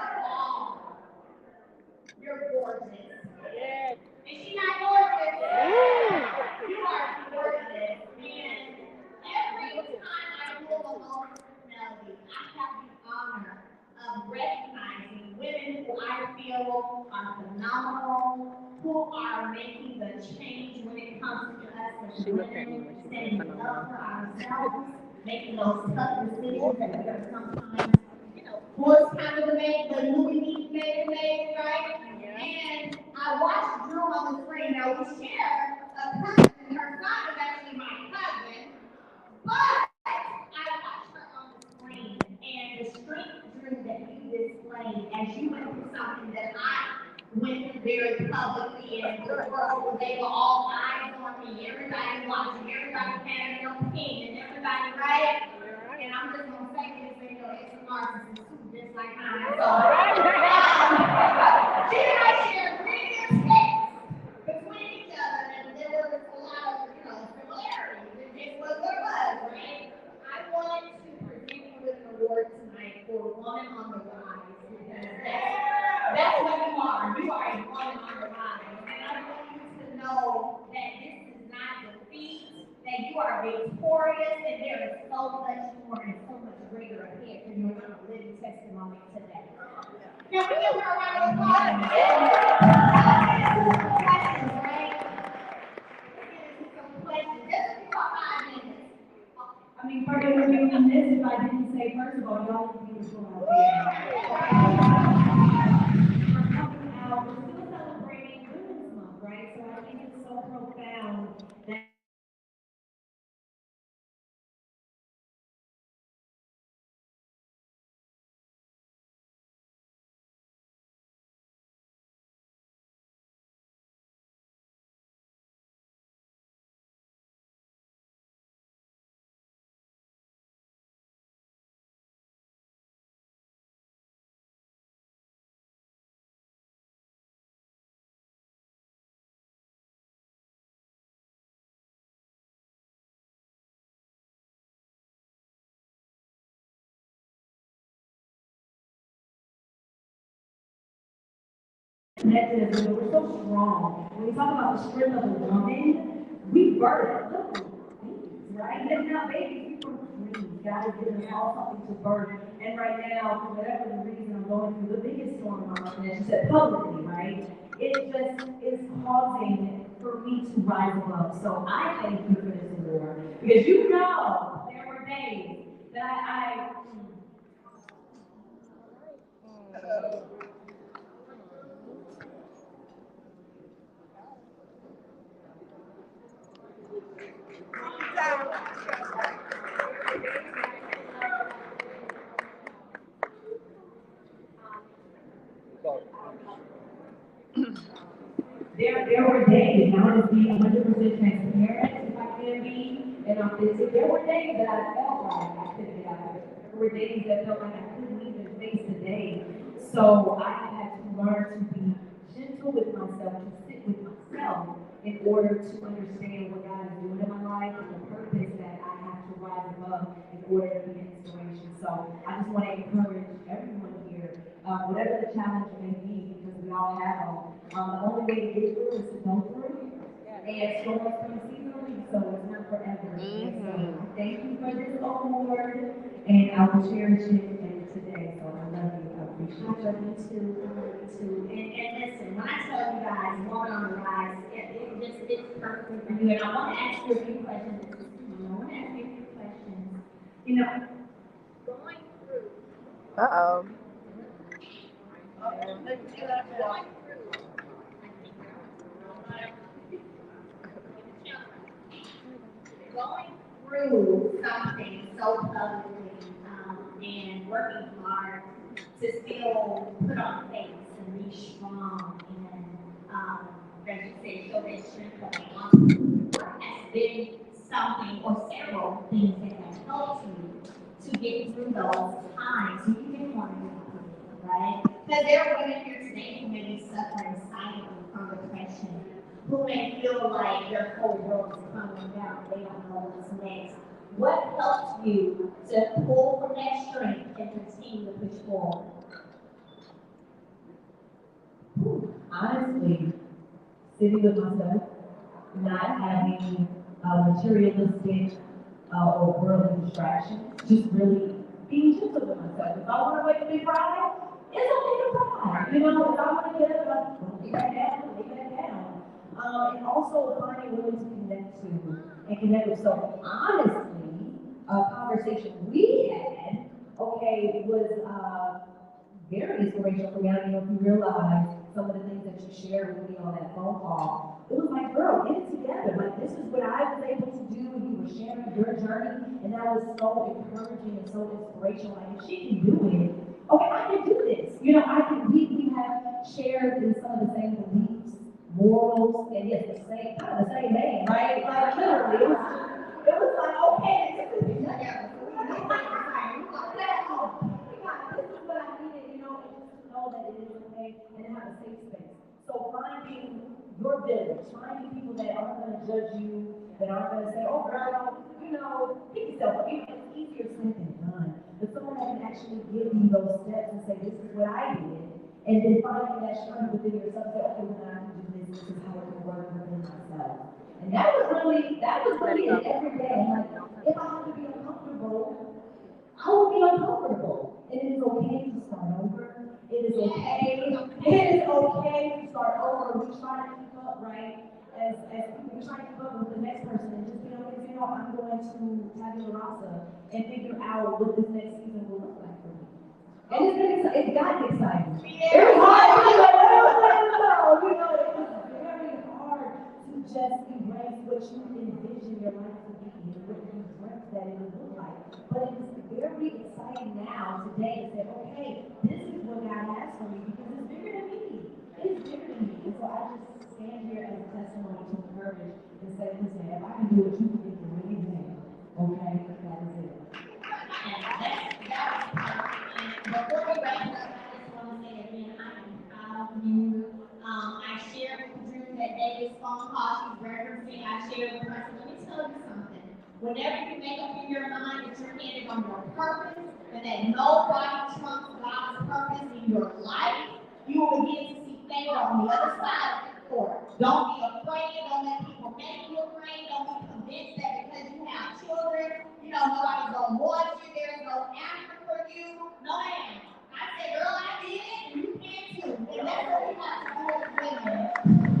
all, you're gorgeous. Yes. Is she not gorgeous? You are gorgeous. And every time I do a moment personality, I have the honor of recognizing women who I feel are phenomenal, who are making the change when it comes to us as women, standing up for ourselves, making those tough decisions that we are sometimes forced kind of to make, the movie made, right? And I watched Drew on the screen. Now we share a cousin, and her son is actually my cousin, but I watched her on the screen, and the strength, Drew, that you displayed as you went through something that I went through very publicly, and the world was able, all eyes on me, everybody watching, everybody had an opinion, everybody, right? And I'm just gonna say this, you know, it's a narcissist too, just like mine. So, she and I share pretty good things between each other, and there was a lot of, similarities. It just was what it was, right? I wanted to present you with an award tonight for Woman on the Rise, because that's what you are. You are a woman on the rise. And I want you to know that this is not defeat, that you are victorious, and there is so much more and so much greater ahead for you, and I'm a living testimony today. Can we give her a round of applause? Questions, right? Let's get into some questions. Just for 5 minutes. I mean, forgive me on this if I didn't say, first of all, y'all are beautiful out there. We're coming out, we're still celebrating Women's Month, right? So I think it's so profound that connected as we're so strong. When we talk about the strength of a woman, we birth little babies, right? That's not babies, we were free. God has given us all something to birth. And right now, for whatever the reason, I'm going through the biggest storm in my life, and as you said, publicly, right? It just is causing for me to rise above. So I thank you for this award. Because you know, there were days that I there were days, and I want to be 100% transparent if I can be, and authentic. There were days that I felt like I couldn't get out of it. There were days that felt like I couldn't even face the day. So I had to learn to be gentle with myself, to sit with myself in order to understand what God is doing in my life and the purpose that I have to rise above in order to be an inspiration. So I just want to encourage everyone here, whatever the challenge may be, because we all have them. The only way to get through is to go through. And storms come seasonally, so it's not forever. So thank you for this award, and I will cherish it today. So I love you. I appreciate it. I love you too. I love you too. And listen, when I tell you guys, Woman on the Rise, it's perfect for you. And I want to ask you a few questions. I want to ask you a few questions. Going through. Uh-oh. Going going through something so publicly and working hard to still put on face and be strong and, as you say, show that strength of an entrepreneur has been something or several things that have helped you to get through those times. So you didn't want to be optimistic, right? Because there are women here today who may be suffering silently from depression, who may feel like their whole world is crumbling down, they don't know what's next. What helped you to pull from that strength and and continue to push forward? Honestly, sitting with myself, not having materialistic or worldly distractions, just really being gentle with myself. If I want to wake up and cry, it's okay to cry. You know, if I want to get up, lay back down, lay back down. And also finding women to connect to and connect with. So honestly, a conversation we had, okay, was very inspirational for me. I don't know if you realize some of the things that you shared with me on that phone call. It was like, girl, get it together. Like, this is what I was able to do, and you were sharing your journey, and that was so encouraging and so inspirational. Like, if she can do it, okay, I can do this. You know, I can. We have shared in some of the same beliefs, morals, and yes, the same kind of the same man, right? Like, literally, it was like, okay, this is this is what I needed, you know, and just to know that it is okay and have a safe space. So finding your village, finding people that aren't going to judge you, that aren't going to say, oh girl, you know, pick yourself up. You know, it's easier said than done. But someone that can actually give you those steps and say, this is what I did, and then finding that strength within yourself, say, okay, well, now I can do this is how it can work within myself. And that was really it every day. Like, if I have to be uncomfortable, I will be uncomfortable. And it is okay to start over. It is okay. It is okay to start over. We try to keep up, right? As people, we try to keep up with the next person and just be honest, you know, I'm going to tabula rasa and figure out what this next season will look like for me. And it's gotten exciting. It was hard to be like, you know, it was very hard to just embrace what you envision your life to be and what you dreamt that it would look like. But it is very exciting now today to say, okay, this is what God has for me because it's bigger than me. It's bigger than me. And so I just stand here as a testimony to encourage and say, listen, if I can do it, you can do it anything. Okay, that is it. Before we wrap up, I just want to say again, I am proud of you. I shared with Drew that David's phone call she's referencing. I shared with her. So let me tell you something. Whenever you make up in your mind that you're headed on your purpose and that nobody trumps God's purpose in your life, you will begin to see favor on the other side of the court. Don't be afraid. Don't let people make you afraid. Don't be convinced that because you have children, you know, nobody's going to want you. There's no answer for you. No, ma'am. I said, girl, I did it, and you can too. And that's what we have to do as women.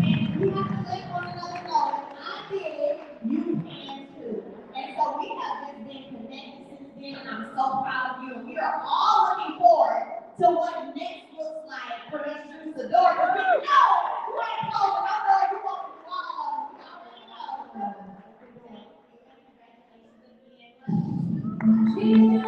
And we have to let one another know, if I did it, you can too. And so we have just been connected since then, and I'm so proud of you. And we are all looking forward to what next looks like for this Juice the Door. Because we know you ain't closing. I know you want to follow. We already know. Congratulations again. She's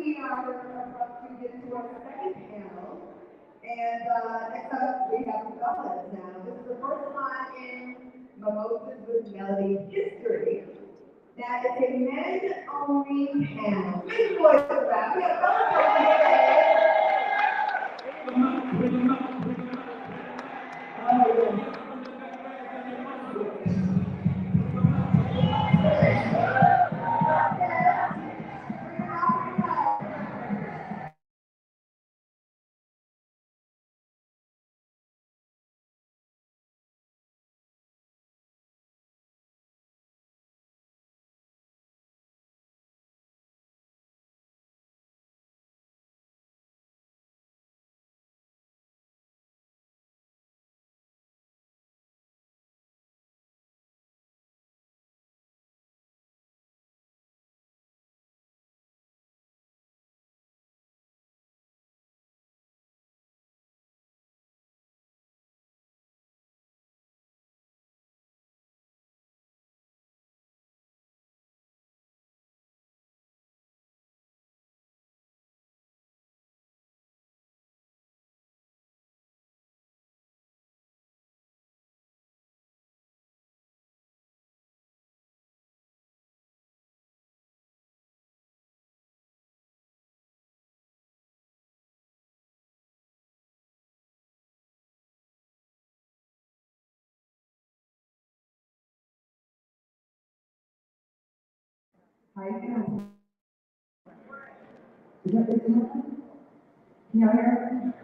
we are about to get to our second panel. And next up, we have the fellas now. This is the first time in Mimosas with Melody history that it's a men-only panel. Big boys around. We have fellas on How you doing? Is that this one? Can y'all hear?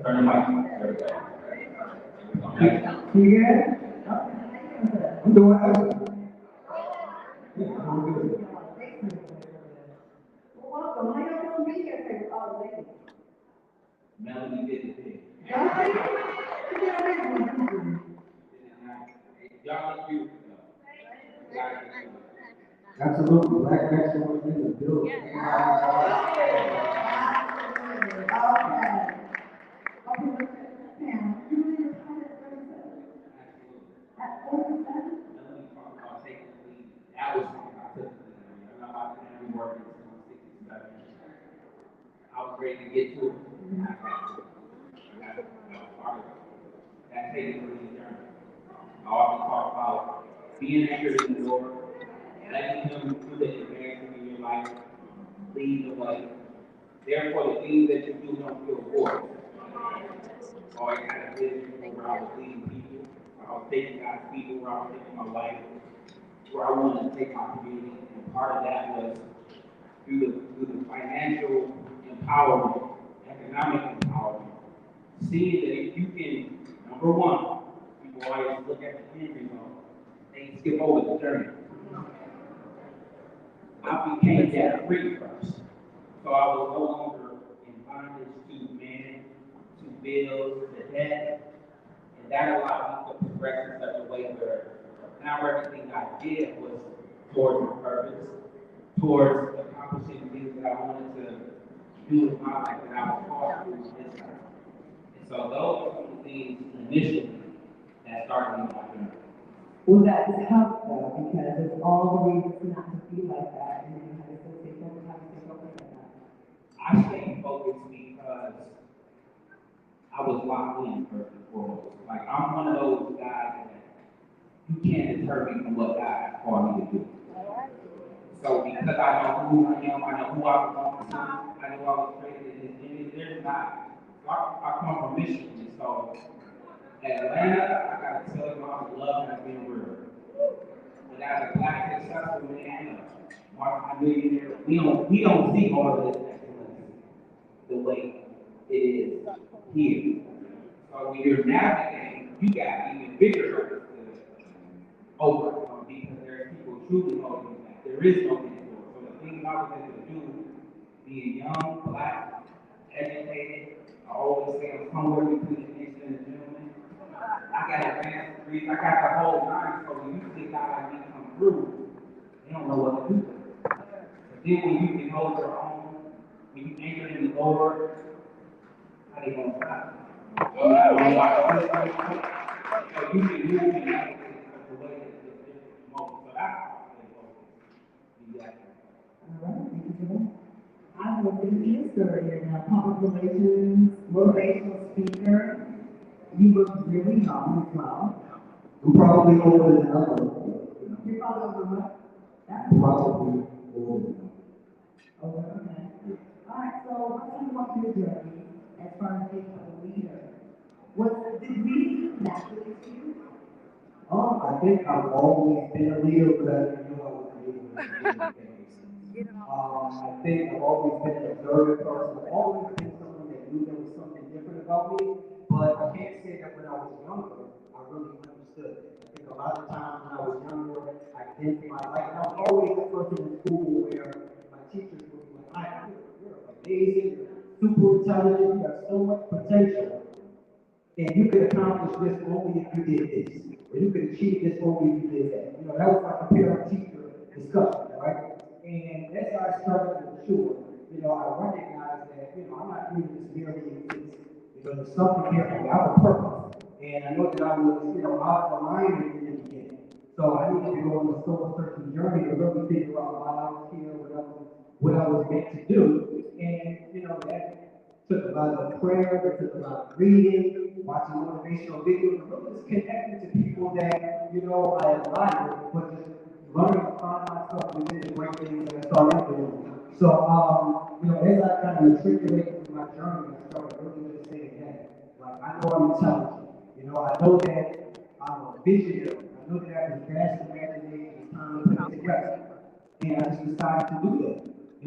Turn the mic. You good? I'm doing well. I'm good. Well, welcome. How y'all doing? Be here for all the ladies. Melody did the thing. Y'all agree with me? Absolutely. Black excellence in the building. I was ready to get to it. That taking the lead journey. I often talk about being anchored in the Lord, letting Him do the advancement in your life, lead the way. Therefore, the things that you do don't feel forced. Or I had a vision where I was leading people, where I was taking God's people, where I was taking my life, where I wanted to take my community. And part of that was through the financial empowerment, economic empowerment, seeing that if you can, number one, people always look at the end result, they skip over the journey. I became debt free first. So I was no longer in bondage to men, to bills, to debt. And that allowed me to progress in such a way where now everything I did was towards my purpose, towards accomplishing things that I wanted to do in my life that I was called to do in this life. And so those are some of the things initially that started me my journey. Well, that's tough though, because it's all the reasons not to be like that, and then you have to still stay focused, how to stay focused like that. I stayed focused because I was locked in first and foremost. Like I'm one of those guys that you can't deter me from what God called me to do. So because I know who I am, I know who I belong to, I know I was created in His image. There's not. I come from Michigan, so in Atlanta, I gotta tell you, I love has been real. But as a black successful man, multi-millionaire, we don't see all of this excellence the way it is here. So when you're navigating, you got even bigger hurdles to overcome because there are people truly holding you back. There is no mentor. So the thing I was able to do, being young, black, educated, I always say I'm somewhere between the gangster and the gentleman. I got advanced degrees, I got the whole nine, so when you see a guy like me come through, they don't know what to do with it. But then when you can hold your own, when you anchor in the Lord, how they gonna stop? So you can move and navigate the way that it's different from most. So that's how I stay focused. Exactly. All right, thank you people. I work in the industry and public relations, motivational speaker. You look really young as well. I'm probably older than I look. You're probably over what? That's Probably older than over, okay. All right, so let's talk about your journey as far as being a leader. Did we naturally to you? I think I've always been a leader, but I didn't know I was a leader. If that makes sense. I think I've always been an observant person. I've always been someone that knew there was something different about me, but I can't say that when I was younger, I really understood it. I think a lot of times when I was younger, I didn't feel like I was always the person in school where my teachers would be like, you're amazing, you're super intelligent, you have so much potential. And you could accomplish this only if you did this. Or you could achieve this only if you did that. That was like a parent-teacher discussion, right? And as I started to mature, I recognized that, I'm not doing this merely exist. There's something here for me. I have a purpose. And I know that I was, out of alignment in the beginning. So I needed to go on a soul searching journey to really figure out why I was here, what I was meant to do. And, that took a lot of prayer, it took a lot of reading, watching motivational videos, and really just connecting to people that, I admire, but just learning to find myself within the great things that I started doing. So, as I kind of matriculated through my journey, I started really just saying, hey, like, I know I'm intelligent. I know that I'm a visionary. I know that I have a vast imagination. It's time to put it together. And I just decided to do that.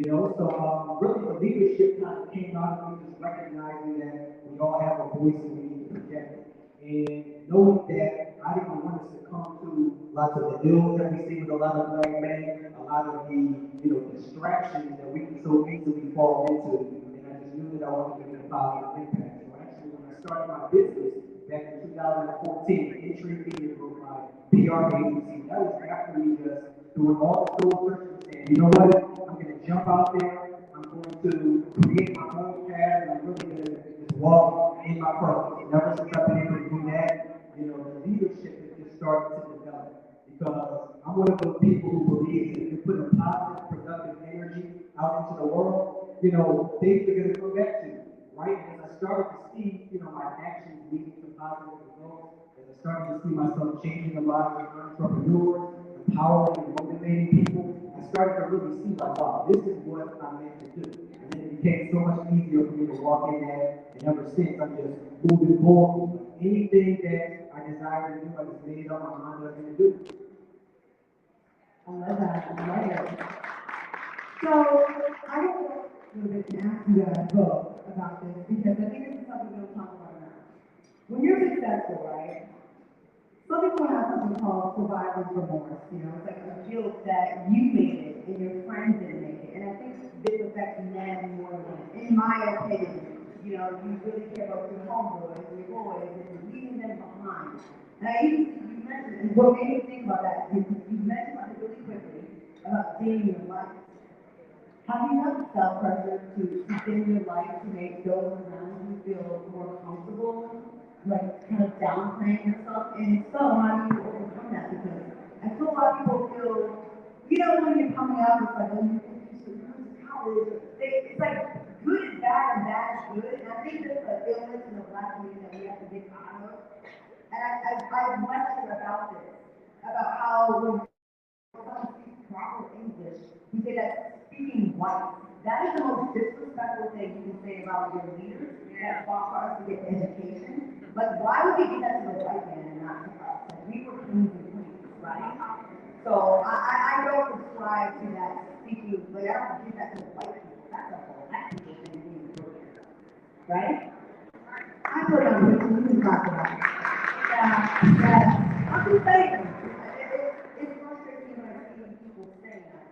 So really the leadership kind of came out of me just recognizing that we all have a voice and we need to project it. And knowing that I didn't want to succumb to lots of the ills that we see with a lot of black men, a lot of the distractions that we can so easily fall into. And I just knew that I wanted to make a positive impact. So actually when I started my business back in 2014, Entry Media was my PR agency. That was after we just doing all the soul searching, saying, you know what? I'm going to jump out there. I'm going to create my own path, and I'm really going to just walk in my purpose. And ever since I've been able to do that, the leadership has just started to develop. Because I'm one of those people who believes that if you put a positive, productive energy out into the world, things are going to come back to you, right? And as I started to see, my actions leading to positive results, as I started to see myself changing the lives of entrepreneurs, empowering and motivating people, I started to really see like, wow, this is what I'm meant to do. And then it became so much easier for me to walk in there, and ever since I'm just moving forward. Anything that I desire to do, I just made up my mind that I'm going to do. I love that. I love it. So I want a little bit to ask you guys both about this because I think this is something we'll talk about now. When you're successful, right? Some people have something called survivor's remorse. It's like a guilt that you made it and your friends didn't make it. And I think this affects men more than women. In my opinion, you really care about your homeboys and your boys and you're leaving them behind. And you mentioned, and what made me think about that, you mentioned something really quickly about staying in your life. Have you had the self-pressure to stay in your life to make those around you feel more comfortable? Like kind of downplaying yourself, and so how do you overcome that? Because I feel a lot of people feel, when you're coming up, it's like, oh, you should go to college. It's like good is bad and bad is good, and I think there's an illness in the black community that we have to get out of. And I've lectured about this, about how when someone speaks proper English, we say that speaking white. That is the most disrespectful thing you can say about your leaders that fought for us to get education. Like, why would we do that to the white man and not to us? Like, we were kings and queens, right? So I don't subscribe to that speaking, like, I don't give that to the white people. That's a black people thing, right? I put on this, you can talk about it. Yeah. I'm just saying. It's frustrating when I see people saying that.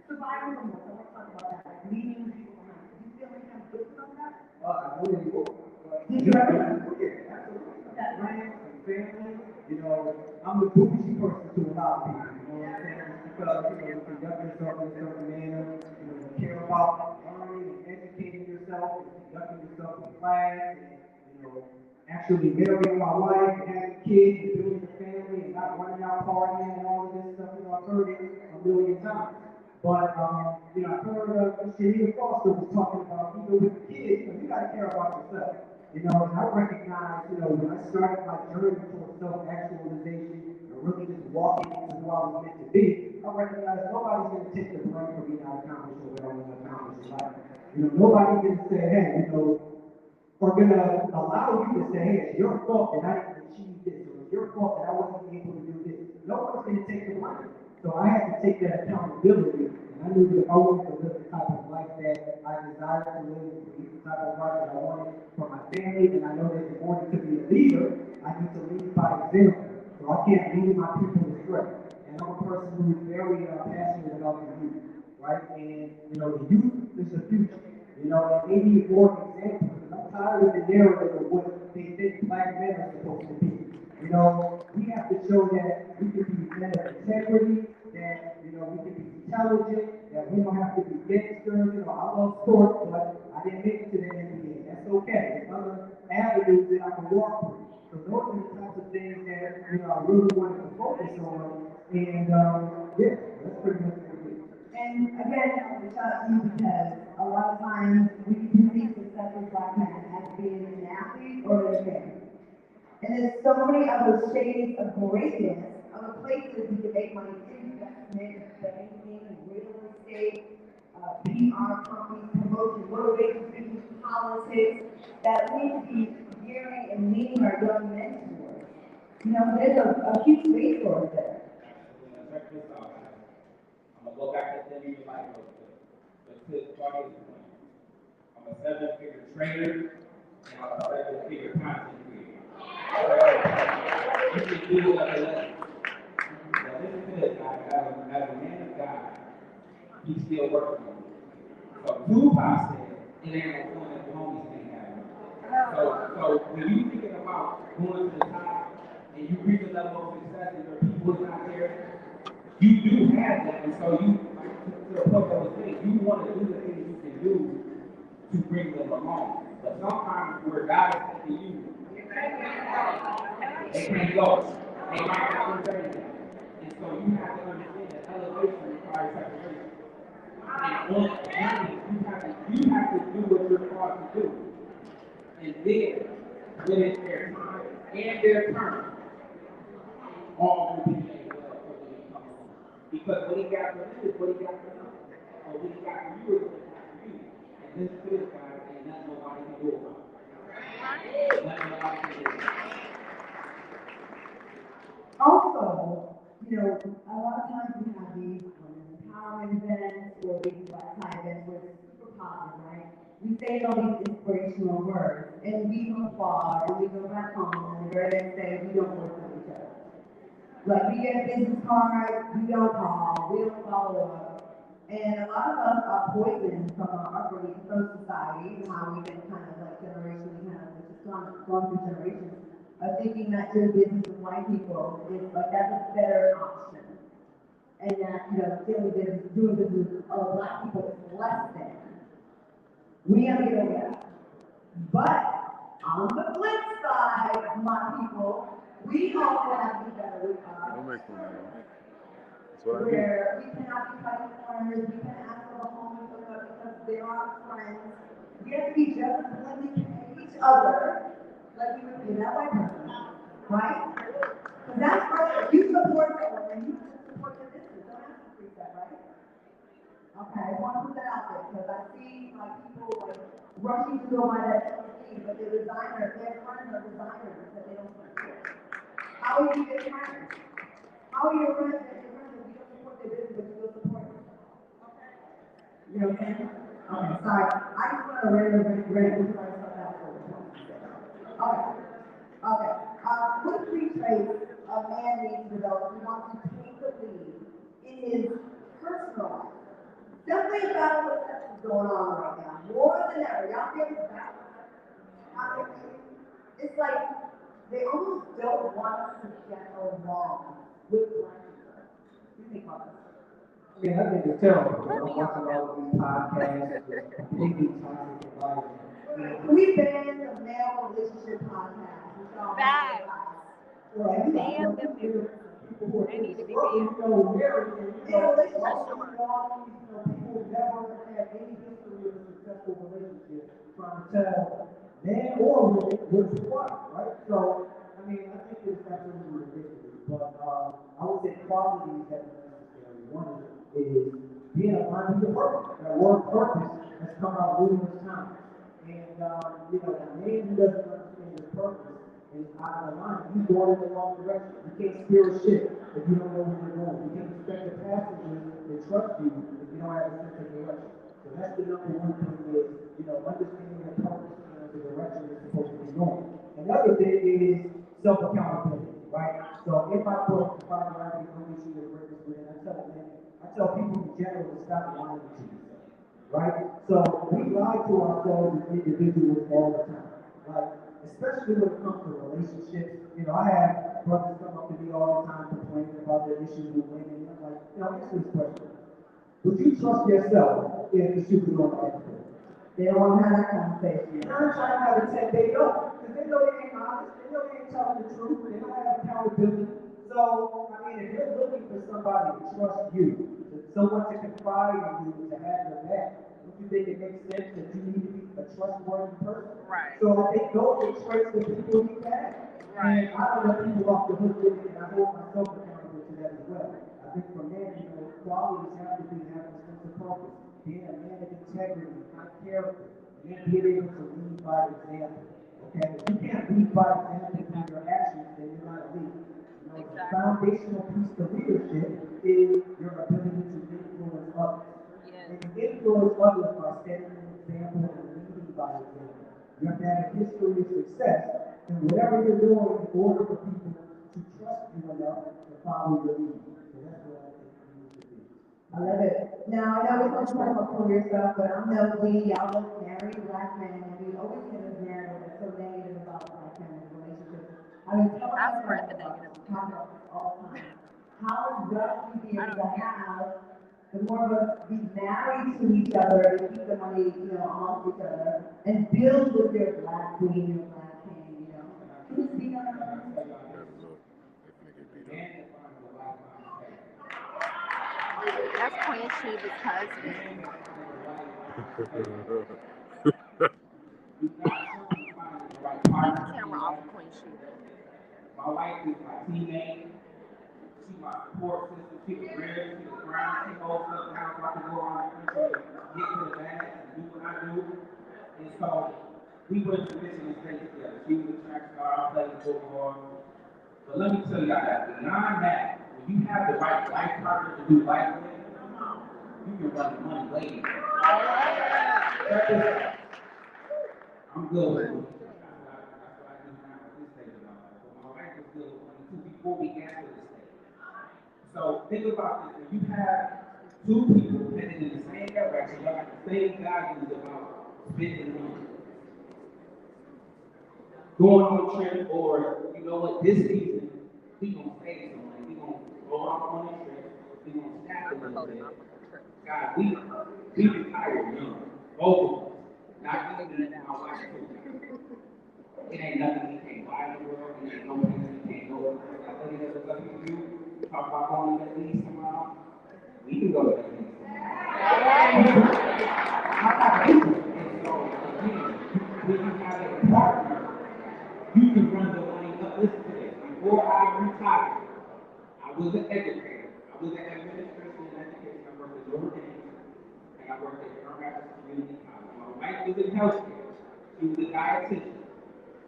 Surviving from this, I want to talk about that. Like, leaving people behind. Do you feel any kind of guilt about that? I really do. Did you ever? That friends and family, I'm the bougie person to a lot of people, what I'm saying? Because, you conduct yourself in a certain manner, you care about learning and educating yourself and conducting yourself in class and, actually marrying my wife and having kids and building a family and not running out partying and all of this stuff, I've heard it a million times. But, you know, I heard Shanita Foster was talking about, even with the kids, you gotta care about yourself. You know, and I recognize, you know, when I started my journey towards self-actualization and really just walking into who I was meant to be, I recognize nobody's gonna take the blame for me not accomplishing what I want to accomplish in life. You know, nobody's gonna say, hey, you know, or gonna allow you to say, hey, it's your fault that I didn't achieve this, or it's your fault that I wasn't able to do this. No one's gonna take the blame. So I had to take that accountability, and I knew that if I wanted to live the type of life that I desired to live, the type of life that I wanted for my family, and I know that in order to be a leader, I need to lead by example. So I can't lead my people astray. And I'm a person who is very passionate about the youth, right? And, you know, the youth is the future. You know, and they need more examples. I'm tired of the narrative of what they think black men are supposed to be. You know, we have to show that we can be men of integrity, that, you know, we can be intelligent, that we don't have to be gangsters. You know, I love sports, but I didn't make it to the NBA. That's okay. There's other avenues that I can walk through. So those are the types of things that, you know, I really wanted to focus on. And, yeah, that's pretty much what it is. And again, I want to shout out to you because a lot of times we can see successful black men as being an athlete or a man. And there's so many other shades of greatness, other places we can make money, investment, banking, real estate, PR companies, promotion, motivation speaking, politics, that we need to be gearing and leading our young men towards. You know, there's a huge space for us there. Check this out, guys. I'm gonna go back to the end of your life real quick. Let's put target point. I'm a 7-figure trader and I'm a 7-figure content creator. You can do it like a lesson. Now listen to this, guys. As a man of God, he's still working on it. So Tupac said, it ain't no fun if the homies can't have it. So when you thinking about going to the top and you reach a level of success and there are people out there, you do have that, and so you, like, to the point that was saying, you want to do the things you can do to bring them along. But sometimes where God is taking you, they can't go. They might not do anything. And so you have to understand that elevation requires separation. And on the journey, you have to do what you're called to do. And then, when it's their time and their turn, all will be made well for when he comes home. Because what he got for them is what he got for them. Or what he got for you is what he got for you. And this is this, guys, and nothing nobody can do about it. Nothing nobody can do about it. Also, you know, a lot of times we have these empowerment events or these black tie events where it's super positive, right? We say all these inspirational words, and we applaud, and we go back home, and the very next day we don't work with each other. Like we get business cards, we don't call, we don't follow up. And a lot of us are poisoned from our upbringing from society and how we've been kind of like generationally kind of just gone through generations of thinking that doing business with white people is like that's a better option. And that, you know, doing business with other black people is less than. We have to get over that. But on the flip side, my people, we also have to be better with our Don't make fun of me. That's what I do. where we cannot be cutting corners, we can ask for the home and hook up because they're our friends. We have to be just as willing to pay each other like we would pay that white person, right? Because that's right. If you support someone, then you have to support the business. Don't have to preach that, right? Okay, I want to put that out there because I see like people like rushing to go buy that LC, but their designer, their friends are designers that they don't support. How are you their friends? How are your friends that your friends if you don't support their business, but you don't support them? You know what I'm saying? Okay, sorry. I just want to random before I start that for the point. Okay. Okay. What three traits a man needs to develop who wants to take the lead in his personal life? Definitely a battle with sex is going on right now. More than ever. Y'all get the battle with sex? It's like they almost don't want us to get along with black people. What do you think about this? Yeah, I think it's terrible. I'm watching all of these podcasts with completely toxic environment. We banned the male relationship podcast. Bad. Right? Ban them. before They need to be struggle, married. you know, married, and, you know, For all sure. these all these, you know, people never had any history of a successful relationship trying to tell man or woman what's required, right? So, I mean, I think it's absolutely ridiculous, but I would say qualities that are necessary. One is being a mind to purpose. That word purpose has come out numerous times. And, you know, a man who doesn't understand his purpose is out of line. He's going in the wrong direction. You can't steer a ship if you don't know where you're going. You can't expect the passengers to trust you if you don't have a sense of direction. So that's the number one thing is, you know, understanding the purpose and the direction you're supposed to be going. Another thing is self-accountability, right? So in my book, The 5 Lies You Don't Issue Your Greatest Within, I tell people in general to stop lying to yourself, right? So we lie to ourselves as individuals all the time, right? Especially when it comes to relationships. You know, I have brothers come up to me all the time complaining about their issues with women, and I'm like, you know, answer this question. Would you trust yourself if the shoe was on the other foot? They don't want to have that conversation. 9 times out of 10, they don't. Because they know they ain't honest. They know they ain't telling the truth. They don't have accountability. So, I mean, if you're looking for somebody to trust you, someone to confide in you, to have your back, don't you think it makes sense that you need to be a trustworthy person? Right. So I think those are traits that people need to have. Right. And I don't let people off the hook with it, and I hold myself accountable to that as well. I think for men, you know, qualities have to be having a sense of purpose, being a man of integrity, high character, and then being able to lead by example. Okay? If you can't lead by example through your actions, then you're not a leader. You know, the foundational piece to leadership is your ability to influence others. Yes. And you influence others by setting an example and leading by example. You have to have a history of success in whatever you're doing in order for people to trust you enough to follow your lead. So that's what I think you need to do. I love it. Now, I know we're going to talk about career stuff, but I'm nosy. Y'all look married black men, and we always hear this narrative that's so negative about black men and relationships. I mean, tell us I've about spread the this. negative. Talk about this all the time. How is that we be able to have the more of us be married to each other and keep the money, you know, amongst each other, and build with your black queen, your black king, you know? Can you speak on that? That's Queen Sheba's husband. Keep the camera off of Queen Sheba. My wife is my teammate. She's my support system. She was rare. She was ground. She holds up the house. I can go around the country and get to the bag and do what I do. And so we went to Michigan State together. She was a track star. I played football. But let me tell y'all that beyond that, when you have the right life partner to do life with, you can run the money lady. I'm good with it. That's what I do now at this stage of my life. But my wife was good with money too before we got to this stage. So think about this. When you have two people headed in the same direction, y'all got the same values about spending money. Going on a trip, or you know what, this season, we gonna save some money. We gonna go off on a trip. We gonna stack a little bit. God, we retired young, both of us. Not even my wife too. It ain't nothing we can't buy in the world. It ain't no place we can't go. I think that's what we do. Talk about going to the East tomorrow. We can go to the East tomorrow. And so, again, when you have a partner, you can run the money up. Listen to this. Before I retired, I was an educator. I was an administration and education. I worked at Notre Dame, and I worked at Grand Rapids Community College. My wife was in healthcare. She was a dietitian.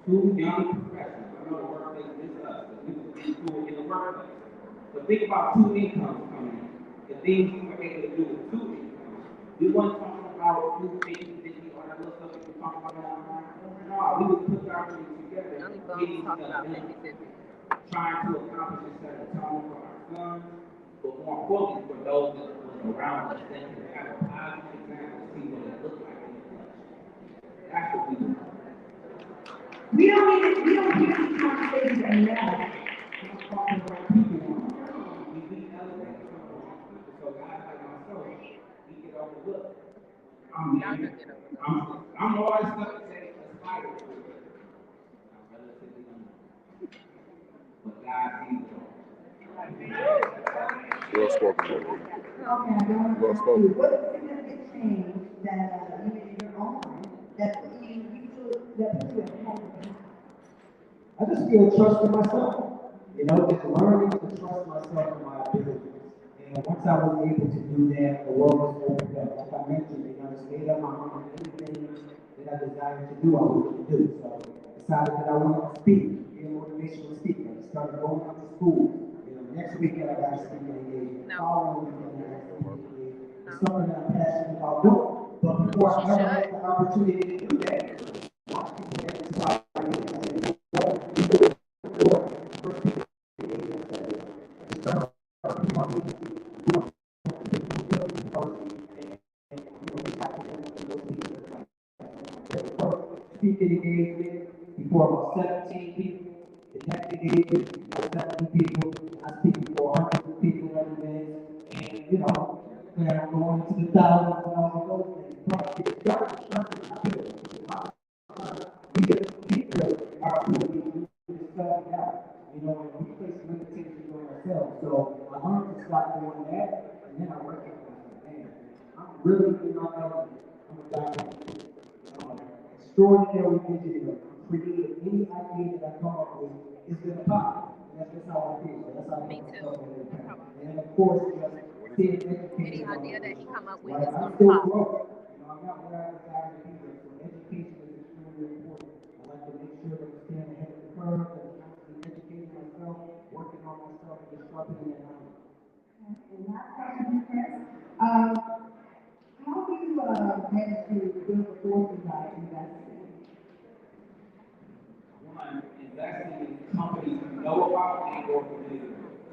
Two young professionals. I know the workplace is us, but we were in the workplace. But think about two incomes coming in. The things we were able to do with two incomes. We weren't talking about 50, all that little stuff that we talk about online. No, we would put our money together. Only Bones talk about 50-50. Trying to accomplish a set of tone for our sons, but more importantly for those that was around us that can have a positive example to see what it looks like in the flesh. That's what we do. We don't hear these conversations enough. I'm always stuck to say aspire to it. I'm relatively unknown. But God sees it all. Well spoken, lady. Okay, I don't want to Well ask spoken. you, what is the significant change that, even in your own life, that you feel, that puts you ahead of the pack? I just feel trust in myself. You know, just learning to trust myself and my abilities. And once I was able to do that, the world was opened up. Like I mentioned, you know, I just made up my mind anything that I desired to do, I was going to do. So I decided that I wanted to speak, be a motivational speaker. I started going out to school. You know, next weekend I got a speaking engagement. No. Following weekend I got a speaking engagement. No. It's something that I'm passionate about doing. But before I She ever should. had the opportunity to do that, speaking engagement before about 17 people. The next engagement before 70 people. I speak before hundreds of people every day. And, you know, plan on going into the thousands and all of those things. But it's got to trust in the people. Because people are who we just felt out. You know, and we place limitations on ourselves. So I learned to stop doing that. And then I recognized, man, I'm really ineligible. I'm a doctor. Extraordinary visionary, creative. Any idea that I come up with is going to pop. And that's just how I feel. That's how I Me feel too. myself every time. And of course, just staying Any educated. idea that he come up with Right? is I'm gonna still pop. growing. You know, I'm not where I desire to be yet. So education is extremely important. I like to make sure that I'm staying ahead of the curve and constantly educating myself, working on myself, and just sharpening that knowledge. And last question, Chris. How do you, manage to build the forces by investing? One, investing in companies you know about and or familiar with.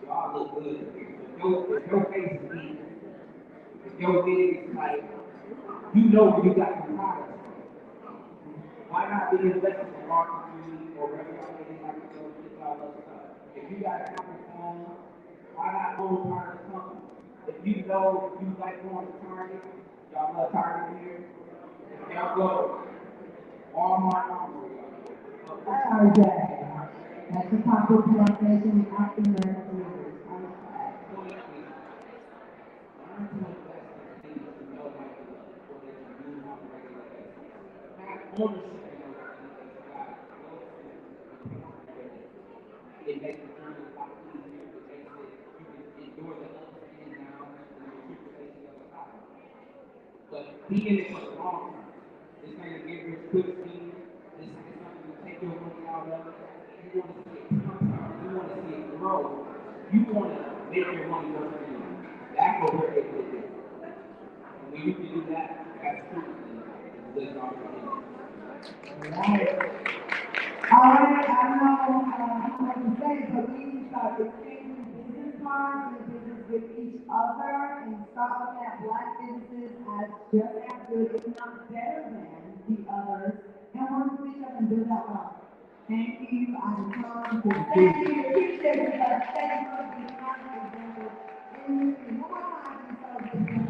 Y'all look good. If your face is evil, if your wig is like, you know where you got your products from. Why not be invested in marketing or regulating like those all other stuff? If you got a company phone, why not own part of the company? If you know you like going to Target, y'all love Target here. If y'all go Walmart, Sorry, Jack. That's the proper pronunciation after American leaders. it makes the journey a lot easier. It makes it, you can endure the ups and downs and the tribulations of the life. But be in it for the long term. This ain't a get rich quick scheme. This ain't something to take your money out of. You want to see it compound. You want to see it grow. You want to make your money work for you. That's what we're able to do. And when you can do that, that's true. Live off your money. All right, I don't know, how much to say, but we need to start exchanging business cards and business with each other and start looking at black businesses as just as good, if not better than the others, and work with each other and build that up. Thank you, I'm trying to thank you, appreciate you, but thank you for being part of the example. And one more time, we celebrate.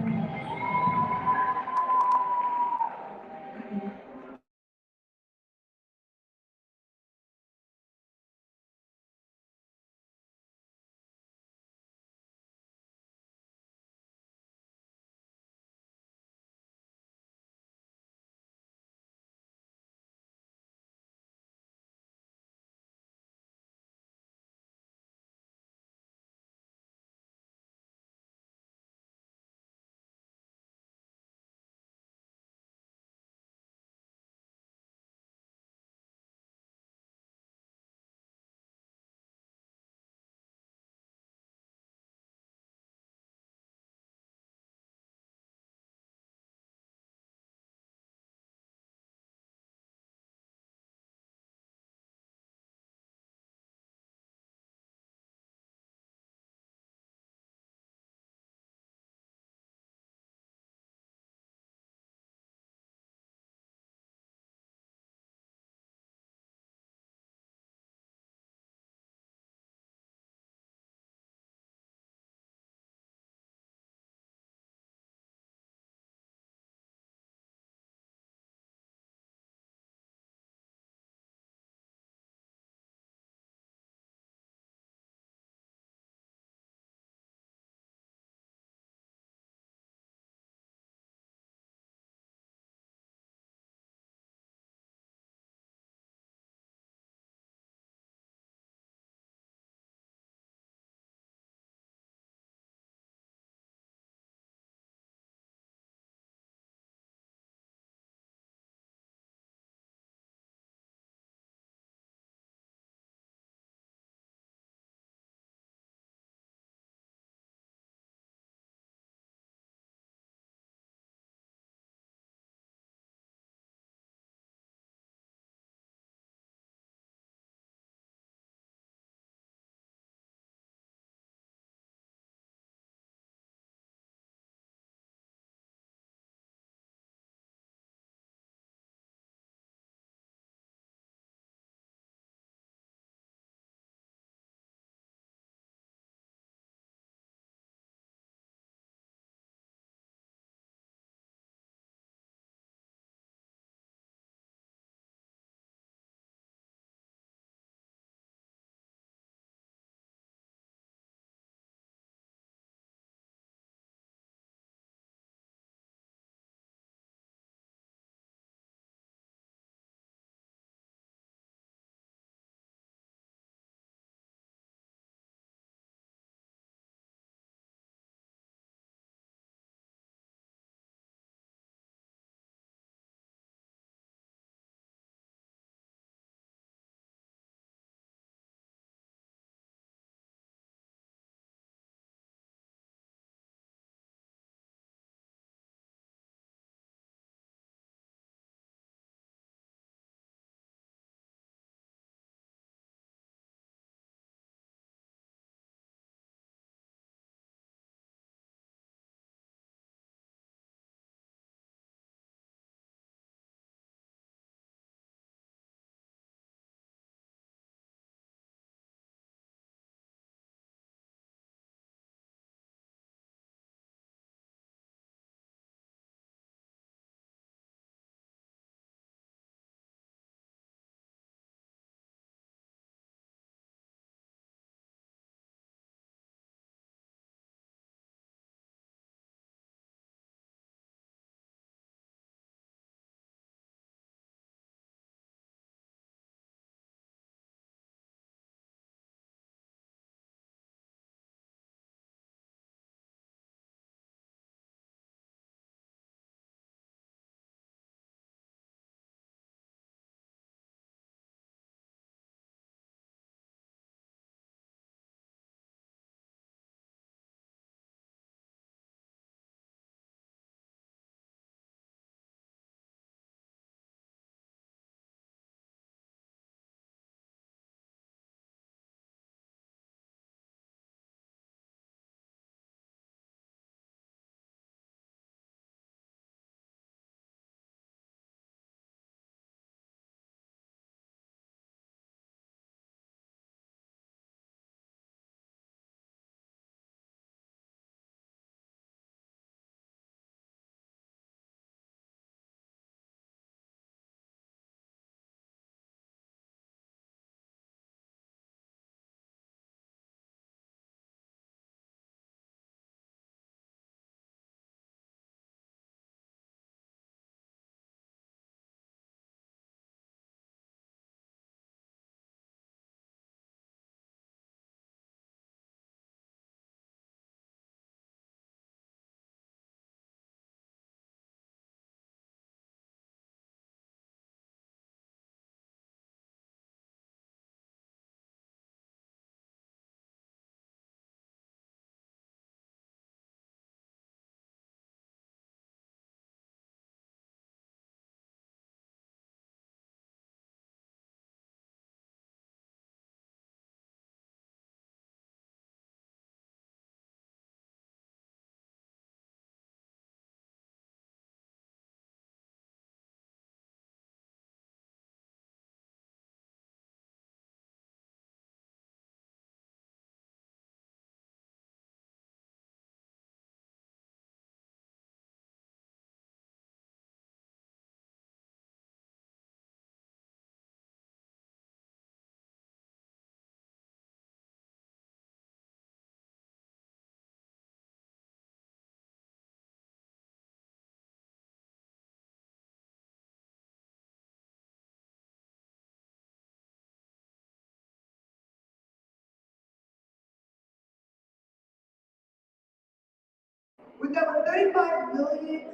With over $35 million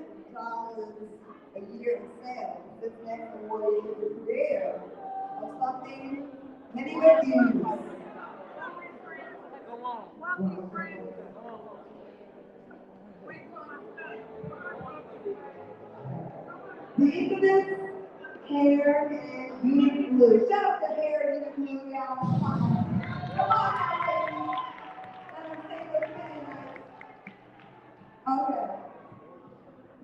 a year in sales, this next award is the creator of something many refuse. The infamous hair and beauty glue. Shout out to hair and beauty glue, y'all. Come on. Come on, ladies. Let them say what's saying. Okay.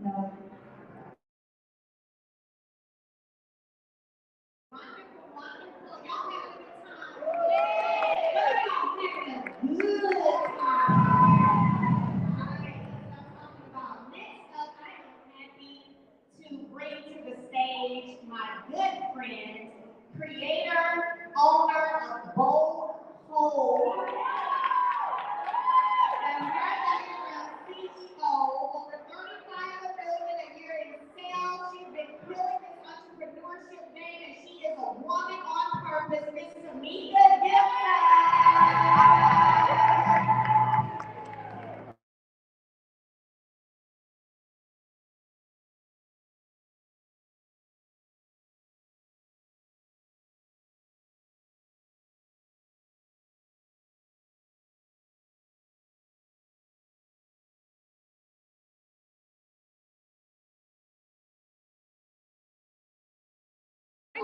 No. My good friend, creator, owner of Bold Hole, and CEO, over 35 million a year in sales. She's been killing this entrepreneurship game, and she is a woman on purpose, Miss Tamika Gibson.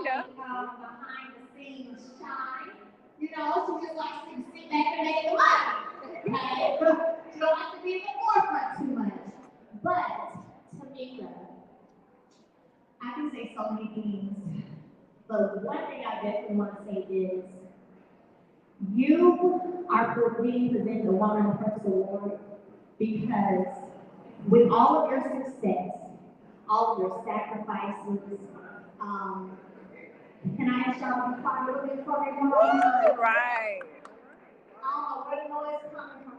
Behind the scenes shy. You know, she just likes to sit back and make the money. Okay? She don't like to be in the forefront too much. But, Tamika, I can say so many things, but one thing I definitely want to say is you are being presented the Woman on Purpose Award because with all of your success, all of your sacrifices, can I ask y'all to be quiet a little bit for me? Right. I don't know where the noise is coming from.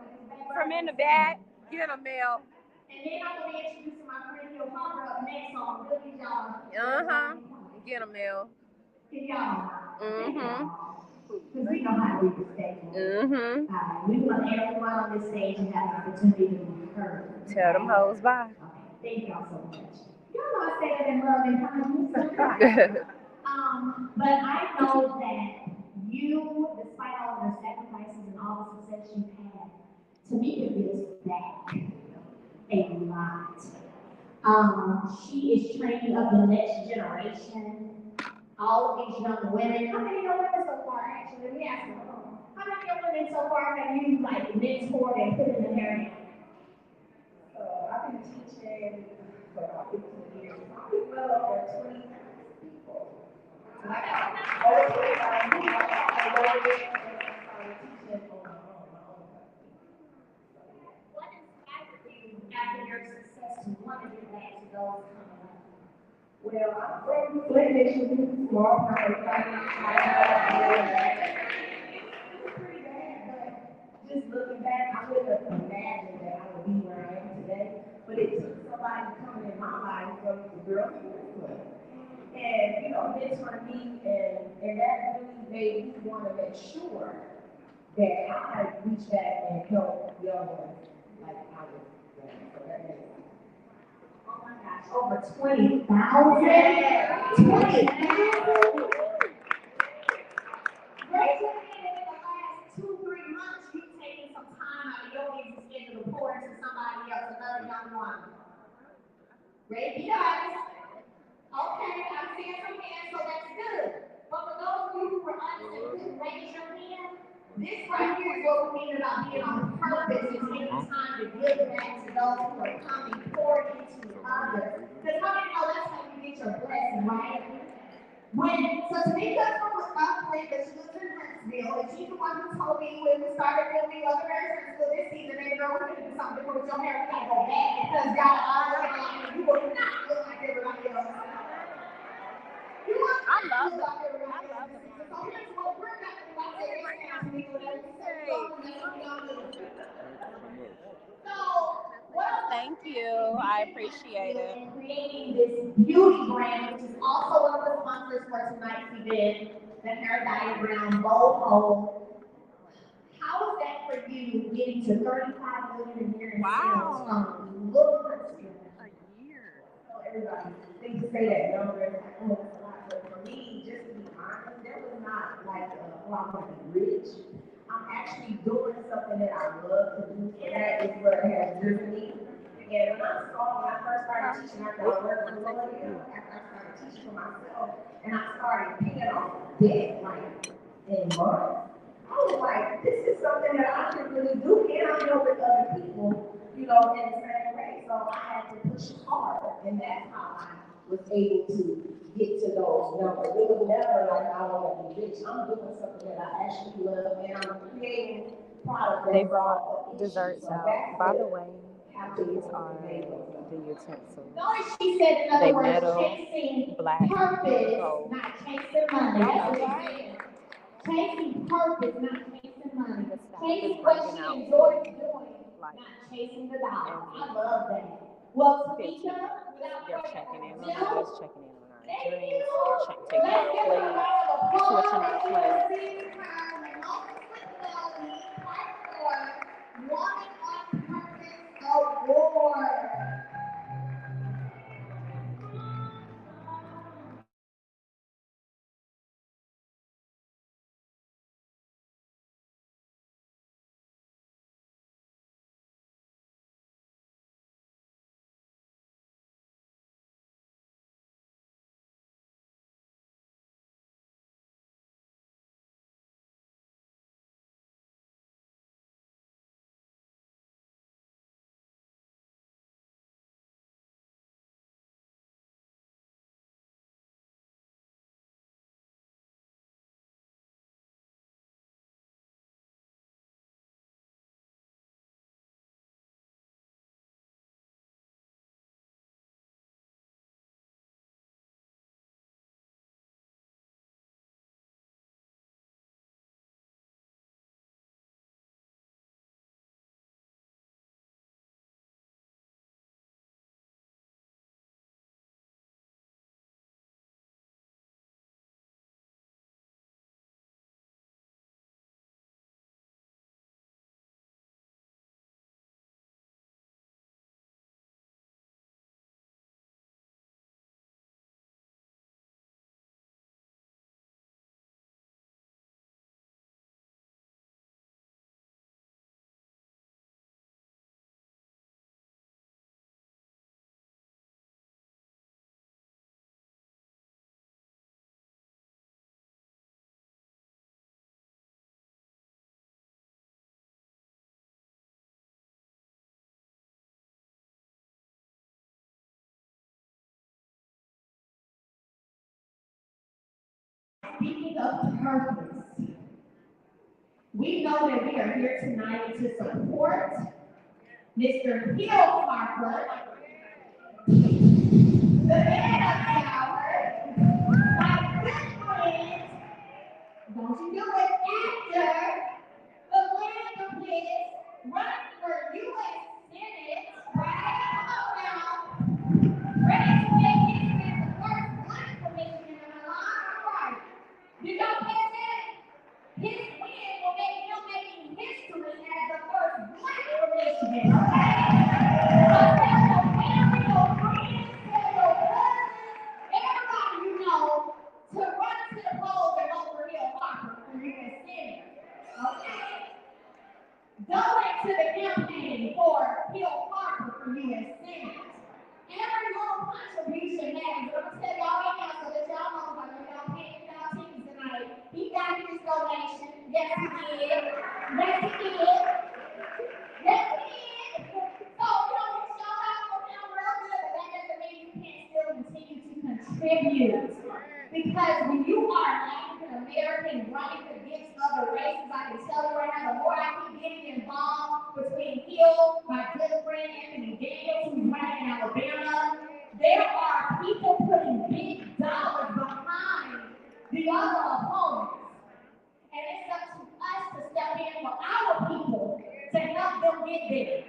From in the back, get a mail. And then I'm going to introduce my friend Neil Harper up next on Billy y'all. Get a mail. Can y'all? Because we Mm-hmm. know how to read the stage. Mm-hmm. We want everyone on this stage to have an opportunity to be heard. Tell them hoes bye. Thank y'all so much. Y'all know I say that in love and kindness. But I know that you, despite all of your sacrifices and all the success you've had, Tamika gives back a lot. She is training up the next generation. All of these young women. How many young women so far, actually? Let me ask you. How many young women so far have you, like, mentored and put in the area? I've been teaching for about 15 years. Probably well over 20 people. And I got over 25 people. I started teaching on my own. What inspired you after your success to want to give back to those coming up? Well, I'm from Flint, Michigan, small town. It was pretty bad, but just looking back, I wouldn't have imagined that I would be where I am today. But it took somebody coming in my life from the girl who was Flint. And, you know, mentoring me, and that really made me want to make sure that I reach back and help young ones like I was doing. So that made sense. Oh my gosh, over 20,000? 20,000? Raise your hand if in the last 2-3 months you've taken some time out of your busy schedule to pour into somebody else, another young one. Raise your eyes. Okay, I'm seeing some hands, so that's good. But for those of you who were honest and couldn't raise your hand, this right here is what we mean about being on purpose and taking time to give back to those who are coming, pour into others. Because how many know that's how you get your blessing, right? So Tamika from Flint, but she lives in Huntsville, and she's the one who told me when we started filming Other Huntsville this season, baby girl, we're going to do something different with your hair. We got to go back because y'all already like you will not look like everybody else. You will not look like everybody else. So here's what we're going to do. I say right now, Tamika, that we say we don't do. So, Thank you. I appreciate it. in creating this beauty brand, which is also one of the sponsors for tonight's event, the hair diagram, Bold Hole. How is that for you getting to 35 million a year in sales from little country. A year. So everybody, they just say that number, it's like, oh, it's a lot. But for me, just to be honest, there was not like, oh, I want to be rich. I'm actually doing something that I love to do, so that is what has driven me. And when I first started teaching after I worked for Lawyer, after I started teaching for myself, and I started paying off debt, like, in months, I was like, this is something that I can really do, and I'm helping other people, you know, in the same way. So I had to push hard, and that's how I was able to get to those numbers. It was never like I want to be rich. I'm doing something that I actually love, and I'm creating products. They brought desserts out. By the way, these are the utensils. Notice she said, in They other words, metal, chasing black, purpose, gold. not chasing money. Y'all That's know what that? she said. Chasing purpose, not chasing money. The staff is Chasing what bringing she out enjoys doing, like not chasing the dollar. every I love that. Well, 15 Tamika, minutes. without They're further checking in on ado, us, checking in on our thank drinks, you. taking Let's our give her a plates, round of applause. switching our She plates. received her Mimosas with Melody Part 4 Woman on Purpose Award. Speaking of purpose, we know that we are here tonight to support Mr. Hill Harper, the man of power, my good friend, don't you do it, actor, philanthropist, running for U.S. Senate, right? Come on now. Ready to make history as the first black commissioner in a line. Right. Did y'all pay attention? His win will make him making history as the first black commissioner, okay? So tell your family, your friends, tell your cousins, everybody you know to run to the polls and vote for Hill Harper for U.S. Senate, okay? Donate to the campaign for Hill Harper for U.S. Senate. Every little contribution matters. I'm going to tell y'all right now so that y'all know, I know y'all paying y'all tickets tonight. He got his donation. Yes, he did. Yes, he did. Yes, he did. So, you know, we showed out for him real good, but that doesn't mean you can't still continue to contribute. Because when you are an African American running against other races, I can tell you right now, the more I keep getting involved between Hill, my good friend Anthony Daniels, who's running in Alabama, there are people putting big dollars behind the other opponents. And it's up to us to step in for our people to help them get there.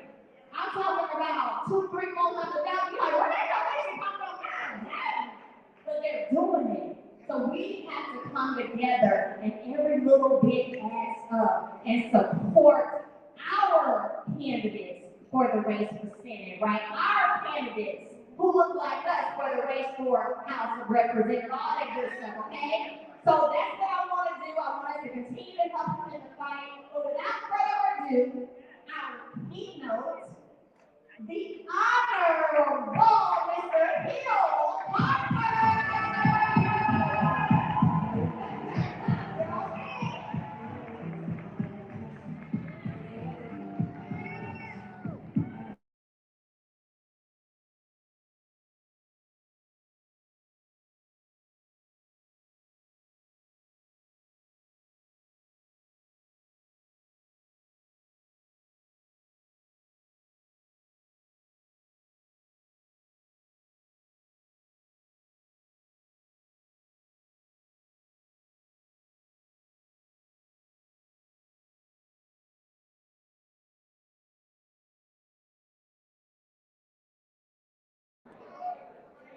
I'm talking about $200,000, $300,000, $400,000. You're like, where that donation come from? God damn. But they're doing it. So we have to come together and every little bit adds up and support our candidates for the race for Senate, right? right? Our candidates who look like us for the race for House of Representatives, all that good stuff, okay? So that's what I want to do. I want us to continue to help them in the fight. But without further ado, our keynote, the Honorable Mr. Hill Parker.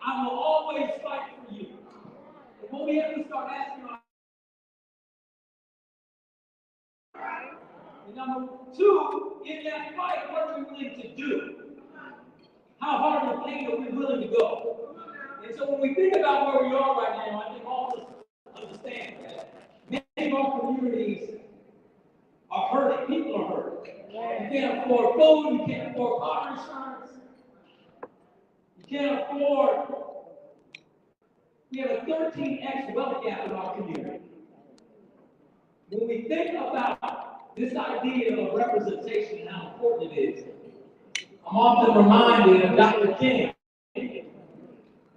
I will always fight for you. And when we have to start asking ourselves, and number two, in that fight, what are we willing to do? How hard of a pain are we willing to go? And so when we think about where we are right now, I think all of us understand that many of our communities are hurting. People are hurting. You can't afford food, you can't afford car insurance, you can't afford. We have a 13x wealth gap in our community. When we think about this idea of representation and how important it is, I'm often reminded of Dr. King. And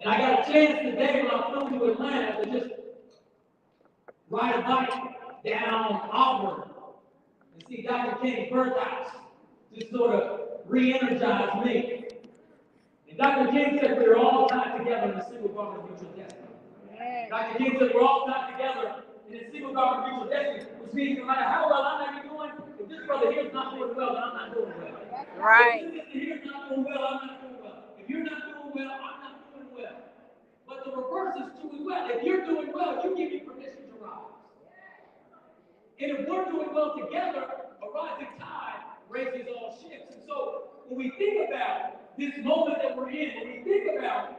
I got a chance today when I flew to Atlanta to just ride a bike down Auburn and see Dr. King's birdhouse. Just sort of re-energized me. And Dr. King said we were all tied together in a single government mutual destiny. Dr. King said we're all tied together in a single government mutual destiny, which means no matter how well I may be doing, if this brother here is not doing well, then I'm not doing well. Right. If this sister here is not doing well, I'm not doing well. If you're not doing well, I'm not doing well. But the reverse is true as well. If you're doing well, you give me permission to rise. And if we're doing well together, a rising tide raises all ships. And so when we think about this moment that we're in, when we think about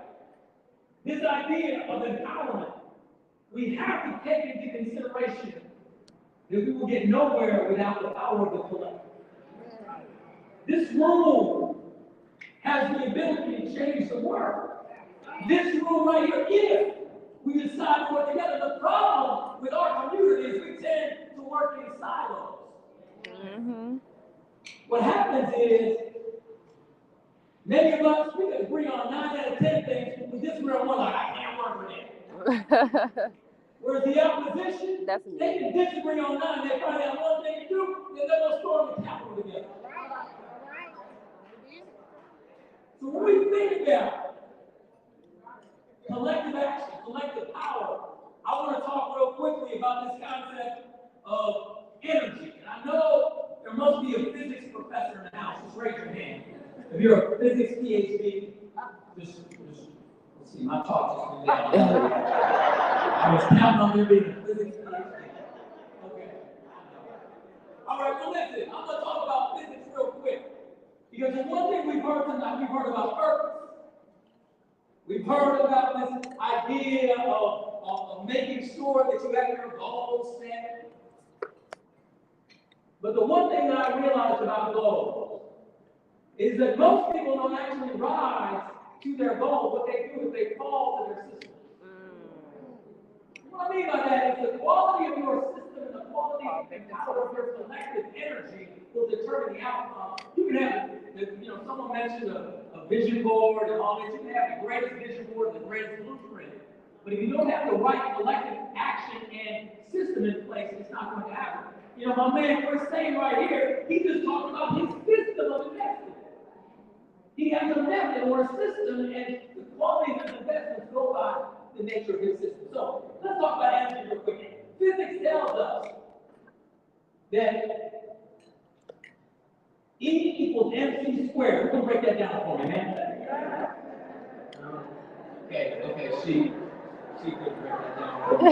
this idea of empowerment, we have to take into consideration that we will get nowhere without the power of the collective. This room has the ability to change the world. This room right here, if we decide to work together, the problem with our community is we tend to work in silos. Mm-hmm. What happens is, many of us, we can agree on 9 out of 10 things, we disagree on one, like, I can't work with it. Whereas the opposition, That's they can disagree on 9, they probably have one thing to do, then they're going to storm the Capitol together. So when we think about collective action, collective power, I want to talk real quickly about this concept of energy. And I know there must be a physics professor in the house. Just raise your hand. If you're a physics PhD, just let's see, my talk just went down. I was counting on there being a physics PhD. Okay. All right, well listen, I'm going to talk about physics real quick. Because the one thing we've heard tonight, we've heard about purpose. We've heard about this idea of making sure that you have your goals set. But the one thing that I realized about goals is that most people don't actually rise to their goal. What they do is they fall to their system. What I mean by that is the quality of your system and the quality and power of your collective energy will determine the outcome. You can have, someone mentioned a vision board and all this. You can have the greatest vision board and the greatest blueprint. But if you don't have the right collective action and system in place, it's not going to happen. My man Chris saying right here, he just talked about his system of investing. He has a method or a system, and the quality of his investments go by the nature of his system. So let's talk about energy real quick. Physics tells us that E equals mc squared. We're going to break that down for me, man. Okay, she could break that down for me.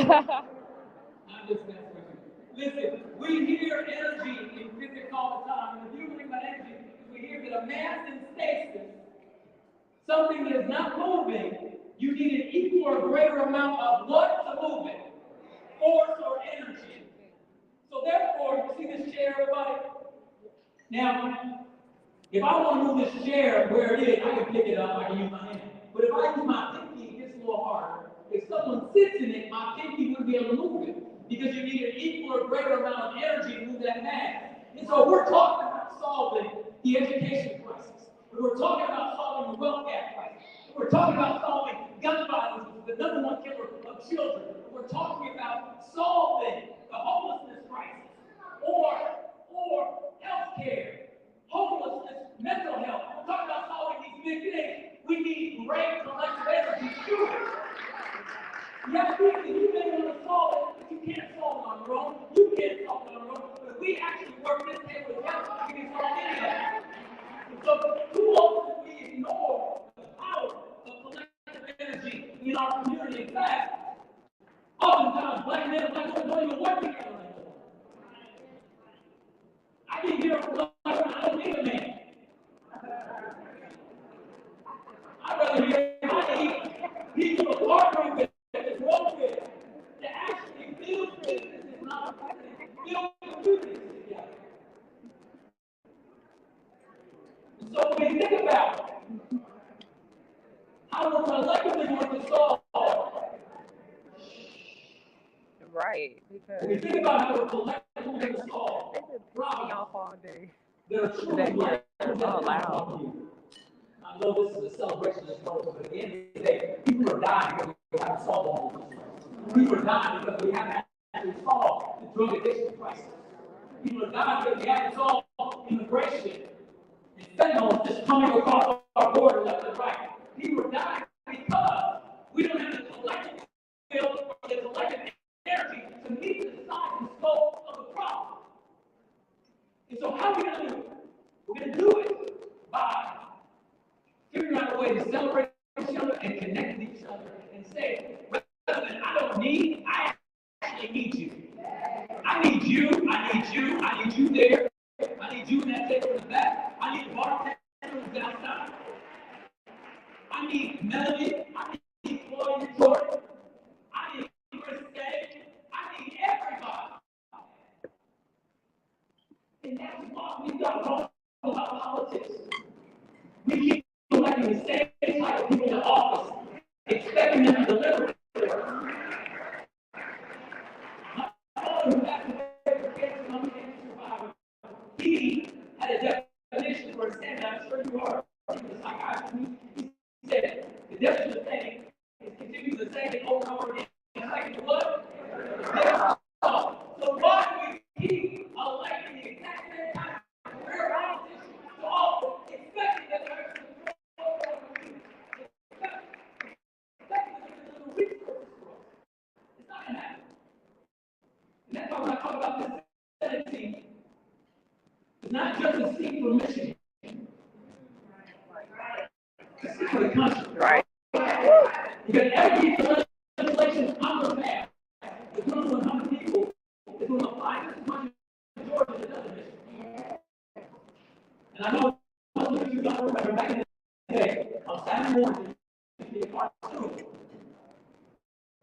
I'm just messing with you. Listen, we hear energy in physics all the time, and the beauty thing about energy is we hear that a mass in stasis something that is not moving, you need an equal or greater amount of what to move it? Force or energy. So therefore, you see this chair, everybody? Now, if I want to move this chair where it is, I can pick it up, I can use my hand. But if I use my pinky, it gets a little harder. If someone sits in it, my pinky wouldn't be able to move it because you need an equal or greater amount of energy to move that mass. And so we're talking about solving the education crisis. We're talking about solving the wealth gap crisis. We're talking about solving gun violence, the number one killer of children. We're talking about solving the homelessness crisis or health care, homelessness, mental health. We're talking about solving these big things. We need great collective energy to do it. Yes, you may want to solve it, but you can't solve it on your own. You can't solve it on your own. But if we actually work this table together, we can solve any of it. So too often we ignore the power of collective energy in our community. In fact, oftentimes black men and black women don't even work together anymore. I can hear from black women, I don't need a man. I'd rather hear people partnering with and work with to actually build businesses, not build communities together. So when we think about how we're collectively going to solve, Right, because when we think about how we're collectively going to solve problems all day. that are truly life Oh, wow. I know this is a celebration this moment, but at the end of the day, people are dying because we haven't solved all of this. People are dying because we haven't actually solved the drug addiction crisis. People are dying because we haven't solved immigration. And fentanyl is just coming across our border left and right. People are dying because we don't have the collective will or the collective energy to meet the size and scope of the problem. And so how are we going to do it? We're going to do it by figuring out a way to celebrate each other and connect with each other and say, rather than I don't need, I actually need you. I need you, I need you, I need you there. I need you in that table in the back. I need the bartender who's outside. I need Melody. I need Floyd and Jordan. I need Chris Day. I need everybody. And that's why we got to talk about politics. We keep electing the same type of people to office, expecting them to deliver. My father, who passed away for cancer, lung cancer survivor, he had a definition for a saying, I'm sure you are. He was like, he said, the definition of saying is continue to say it over and over again. It's like what? So why do we keep electing the exact same kind of career politicians to office, expecting that they're going to control our community, expecting that they're going to deliver resources for us? It's not going to happen. And that's why when I talk about this Senate seat, it's not just a seat for Michigan. It's a seat for the country. Right. Because every piece of legislation I'm going to pass is going to 100 people. It's going to apply just as much in Georgia as it does in Michigan. And I know most of you don't remember back in the day, on Saturday morning, there used to be a cartoon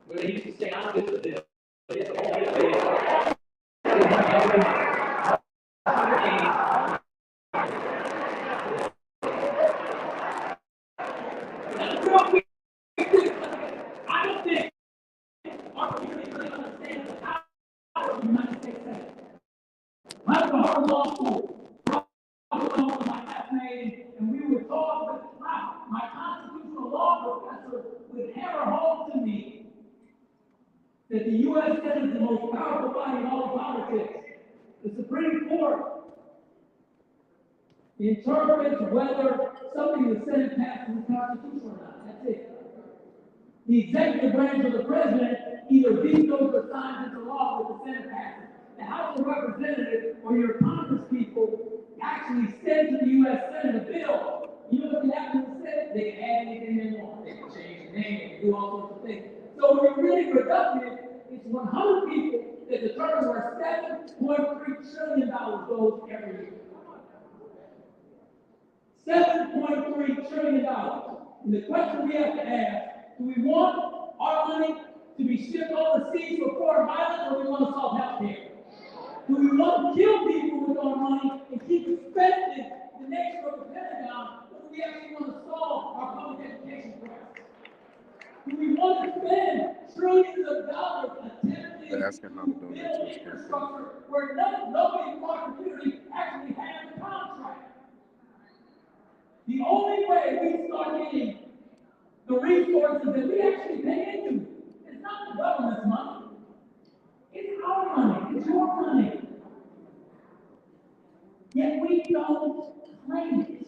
where they used to say, I'm this or this. It's all this. I don't think our community really understands the power of the United States Senate. When I was at Harvard Law School, I was with my classmate, and we would talk with my constitutional law professor would hammer home to me that the U.S. Senate is the most powerful body in all of politics. The Supreme Court interprets whether something the Senate passes is constitutional or not. That's it. The executive branch of the president either vetoes or signs into law with the Senate passes. The House of Representatives or your Congress people actually send to the U.S. Senate a bill. You know what they have to say? They can add anything they want. They can change the name. They can do all sorts of things. So when you're really productive, it's 100 people that determine where $7.3 trillion goes every year. $7.3 trillion. And the question we have to ask, do we want our money to be shipped overseas for foreign violence, or do we want to solve health care? Do we want to kill people with our money and keep expending the nature of the Pentagon, or do we actually want to solve our public education crisis? Do we want to spend trillions of dollars attempting They're asking how to to donate build to his campaign. infrastructure where nobody in our community actually has a contract? The only way we start getting the resources that we actually pay into is not the government's money. It's our money. It's your money. Yet we don't claim it.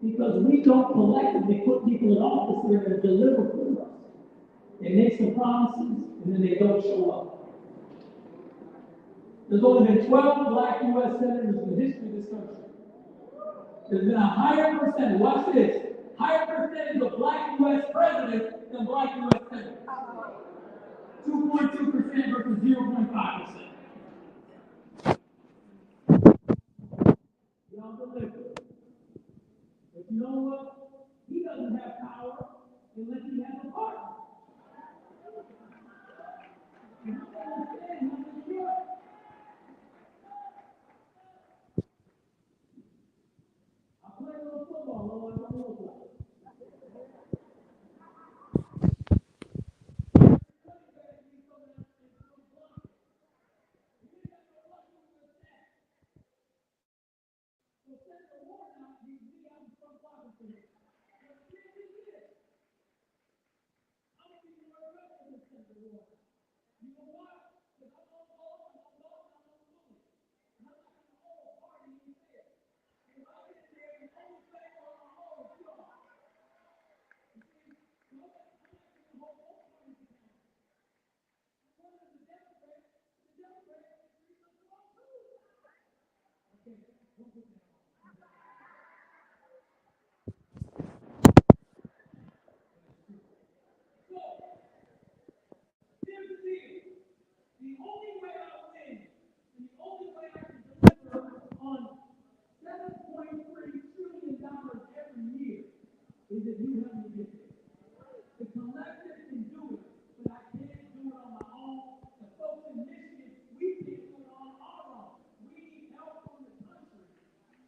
Because we don't collectively put people in office that are going to deliver for us. They make some promises, and then they don't show up. There's only been 12 black U.S. senators in the history of this country. There's been a higher percentage, watch this, higher percentage of black U.S. presidents than black U.S. senators. 2.2% versus 0.5%. Y'all deliver. But you know what? He doesn't have power unless he has a partner. You have to understand how this works. I play a little football, Lord, I don't look like. The only way I win, and the only way I can deliver on $7.3 trillion every year is if you help me get there. The collective can do it, but I can't do it on my own. The folks in Michigan, we can't do it on our own. We need help from the country.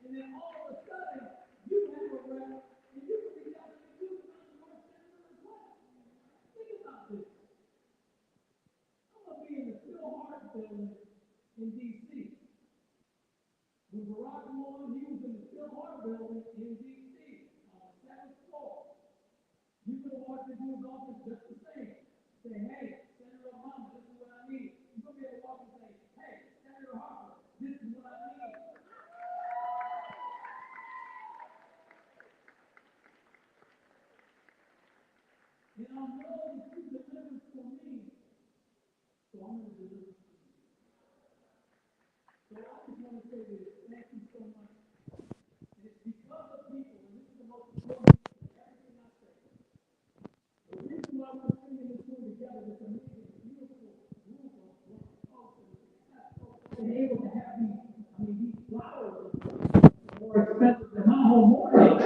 And then all of a sudden, you have a rep, and you can reach out to the youth and your senator as well. Think about this. I'm going to be in the Phil Hart building in D.C. When Barack Obama, he was in the Phil Hart building in D.C. on the 7th floor. You could have walked into his office just the same. Say, hey, Senator Obama, this is what I need. You're going to be able to walk and say, hey, Senator Harper, this is what I need. And I know that you delivered for me, so I'm going to deliver for you. So I just want to say this. Thank you so much. And it's because of people, and this is the most important thing, everything I say. The reason why we're sitting in this room together, this amazing, beautiful group of black folks and successful, and able to have these flowers are more expensive than my home mortgage.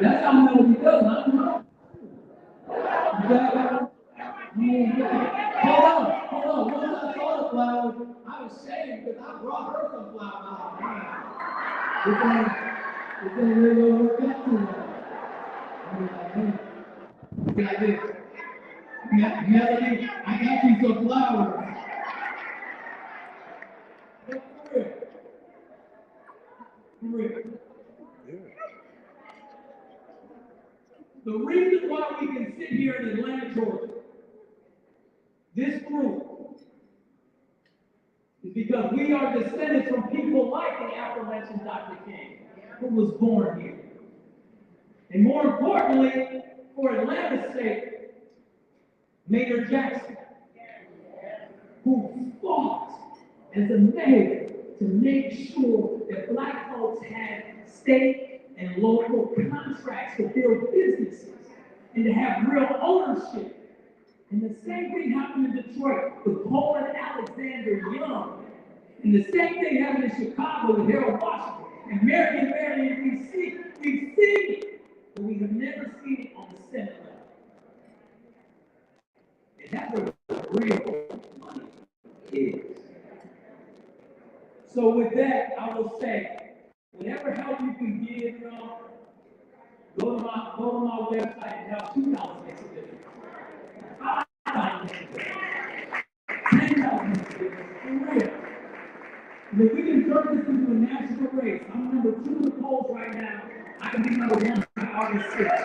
That's how Melody does it. I don't know. Hold on. Once I saw the flowers, I was shamed because I brought her some flowers. This ain't really gonna work out too well. I was like, hey, you got this. Melody, I got you some flowers. But for real. Yeah. The reason why we can sit here in Atlanta, Georgia, this group, is because we are descendants from people like the aforementioned Dr. King, who was born here. And more importantly, for Atlanta's sake, Mayor Jackson, who fought as a mayor to make sure that black folks had state and local contracts to build businesses and to have real ownership. And the same thing happened in Detroit with Paul and Alexander Young. And the same thing happened in Chicago with Harold Washington. And Maryland, we've seen it, but we have never seen it on the Senate level. And that's where the real money is. So with that, I will say, whatever help you can give, y'all, go to my website and help $2 makes a difference. $5 makes a difference. $10 makes a difference. For real. And if we can turn this into a national race, I'm number 2 in the polls right now. I can be number 1 by August 6th.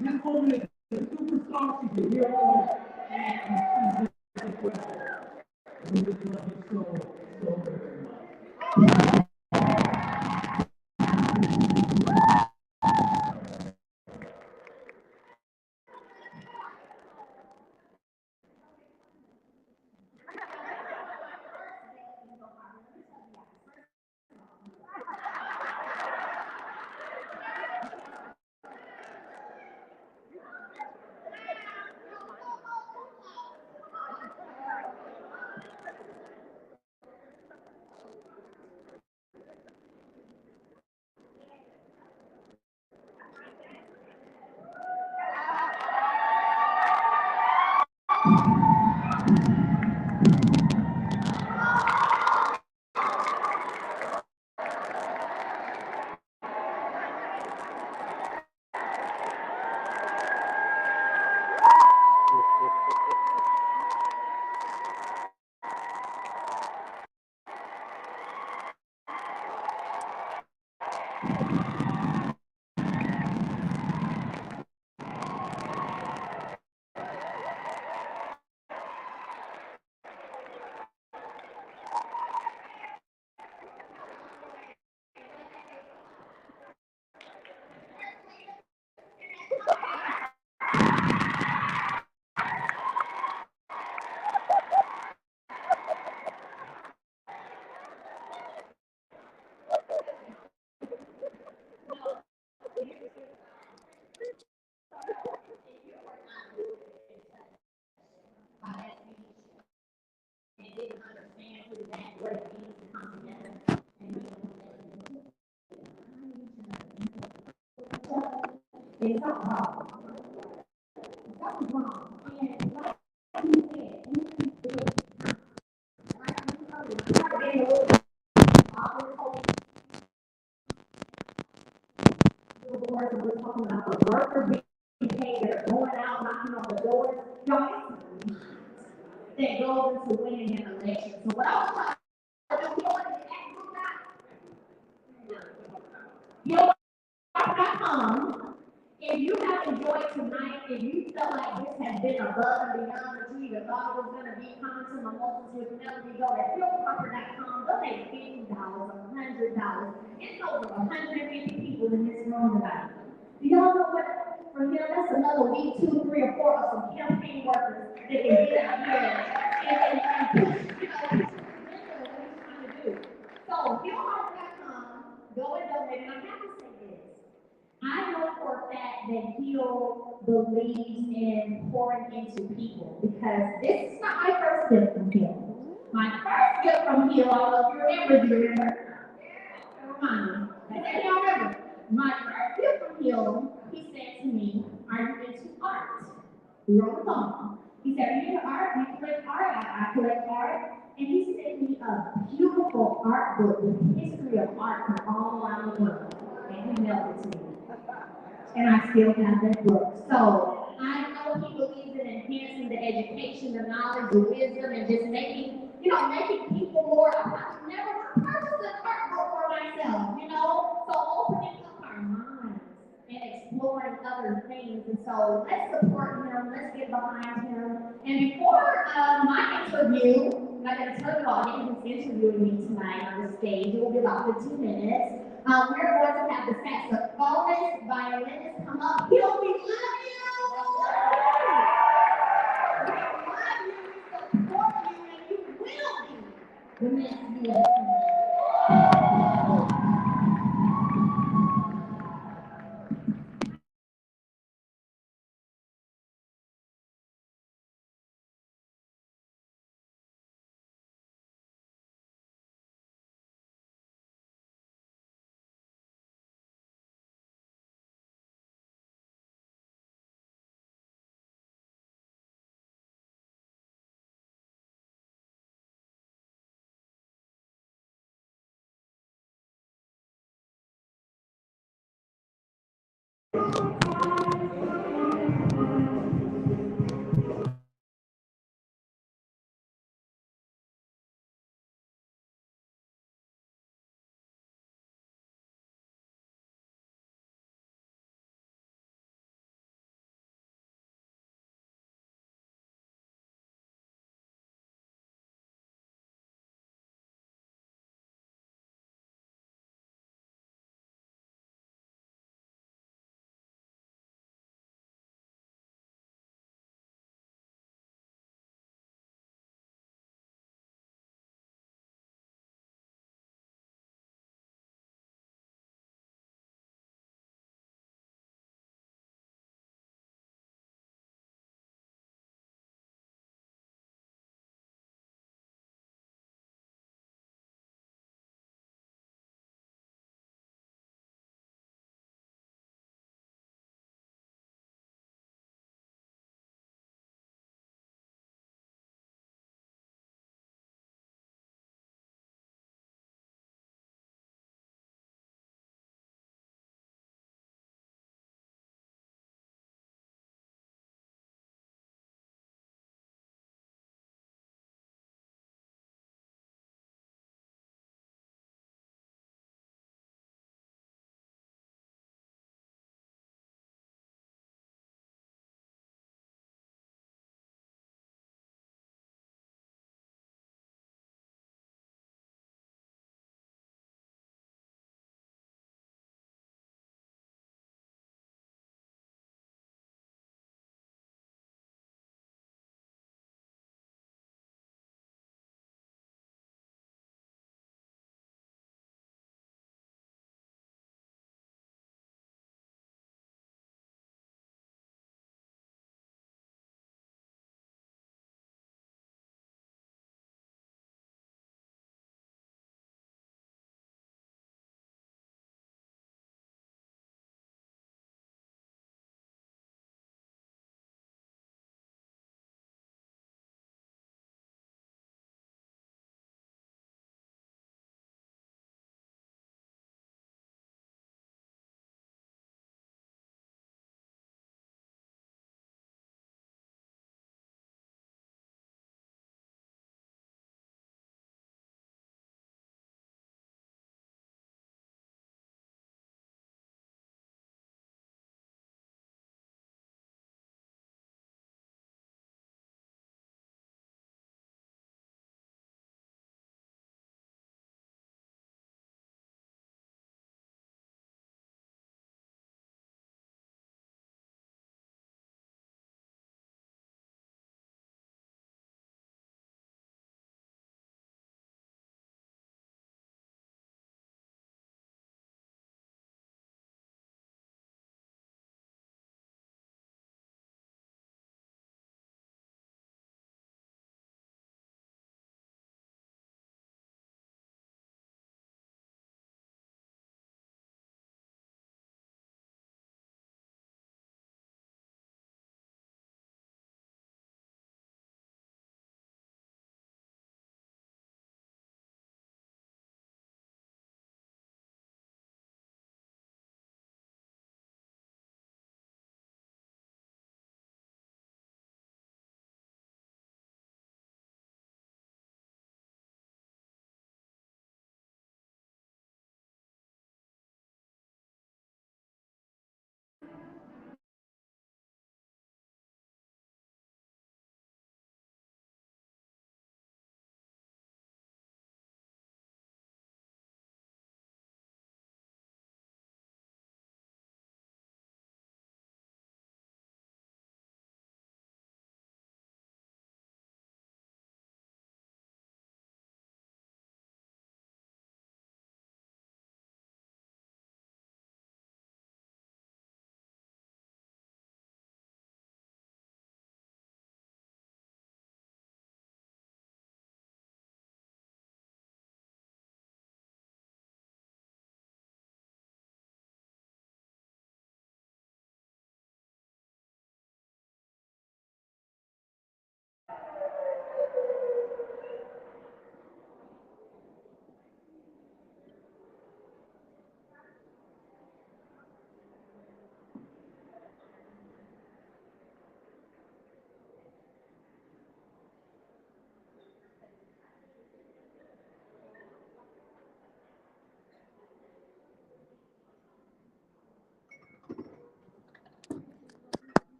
This woman is a superstar. She's a hero. And she's just incredible. We just love her so very much. It's not wrong. That was wrong. And like you said, you keep doing it. Like you told me, you are getting a little boards and we're talking about the worker behavior, going out, knocking on the doors. Y'all, that goes into winning an election. So what I was trying to do, you know what? If you have enjoyed tonight, if you felt like this has been above and beyond what you even thought it was going to be, coming to Mimosas with Melody, go to fieldproper.com, donate $50, $100. It's over 150 people in this room tonight. Do y'all know what? From here, that's another week, 2, 3, or 4 of some campaign workers that can get out here and push, what he's trying to do. So, fieldproper.com, go and donate. And I have to say this. I know for a fact that Heal believes in pouring into people because this is not my first gift from Heal. My first gift from Heal, I don't know if you remember, remind me. Y'all remember? My first gift from Heal, he said to me, "Are you into art?" We were on the phone. He said, "Are you into art? You collect art?" I collect art. And he sent me a beautiful art book with history of art from all around the world. And he mailed it to me. And I still have that book. So I know he believes in enhancing the education, the knowledge, the wisdom, and just making people more. I've never purchased an art book for myself, So opening up our minds and exploring other things. And so let's support him, let's get behind him. And before my interview, I gotta tell you all, he's interviewing me tonight on the stage. It will be about 15 minutes. We're going to have the saxophonist, violinist come up. We love you. We love you. We support you, and you will be the next U.S.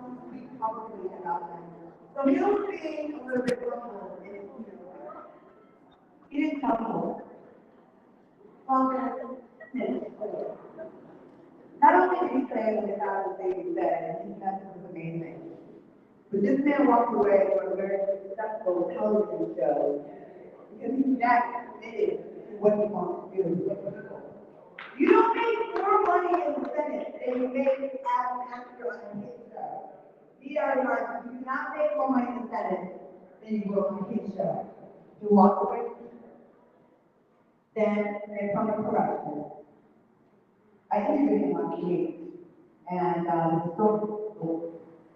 don't speak publicly about them. So he was being a little bit rumble, and he didn't tell people. Not only did he say that God was saying that, his message was amazing, but this man walked away from a very successful television show because he's that committed to what he wants to do with people. You don't make more money in the Senate than you make as an actor on a hit show. These are remarks. You do not make more money in the Senate than you will on a hit show. You walk away, then they come to corruption. I interviewed him last week, and the story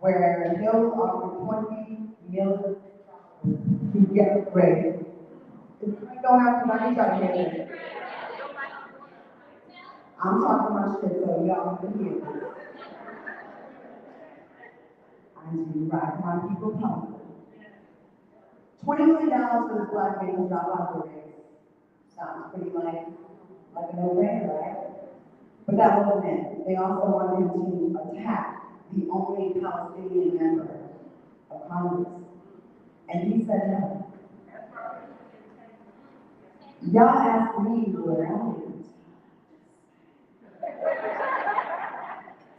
where he'll offer 20 million to get a raise. It's going out to money judgment. I'm talking my shit, so y'all can hear this. I'm to rise my people publicly. $20 million for this black man to drop out the race. Sounds pretty like a no-brainer, right? But that wasn't it. They also wanted him to attack the only Palestinian member of Congress. And he said no. Y'all asked me where I am.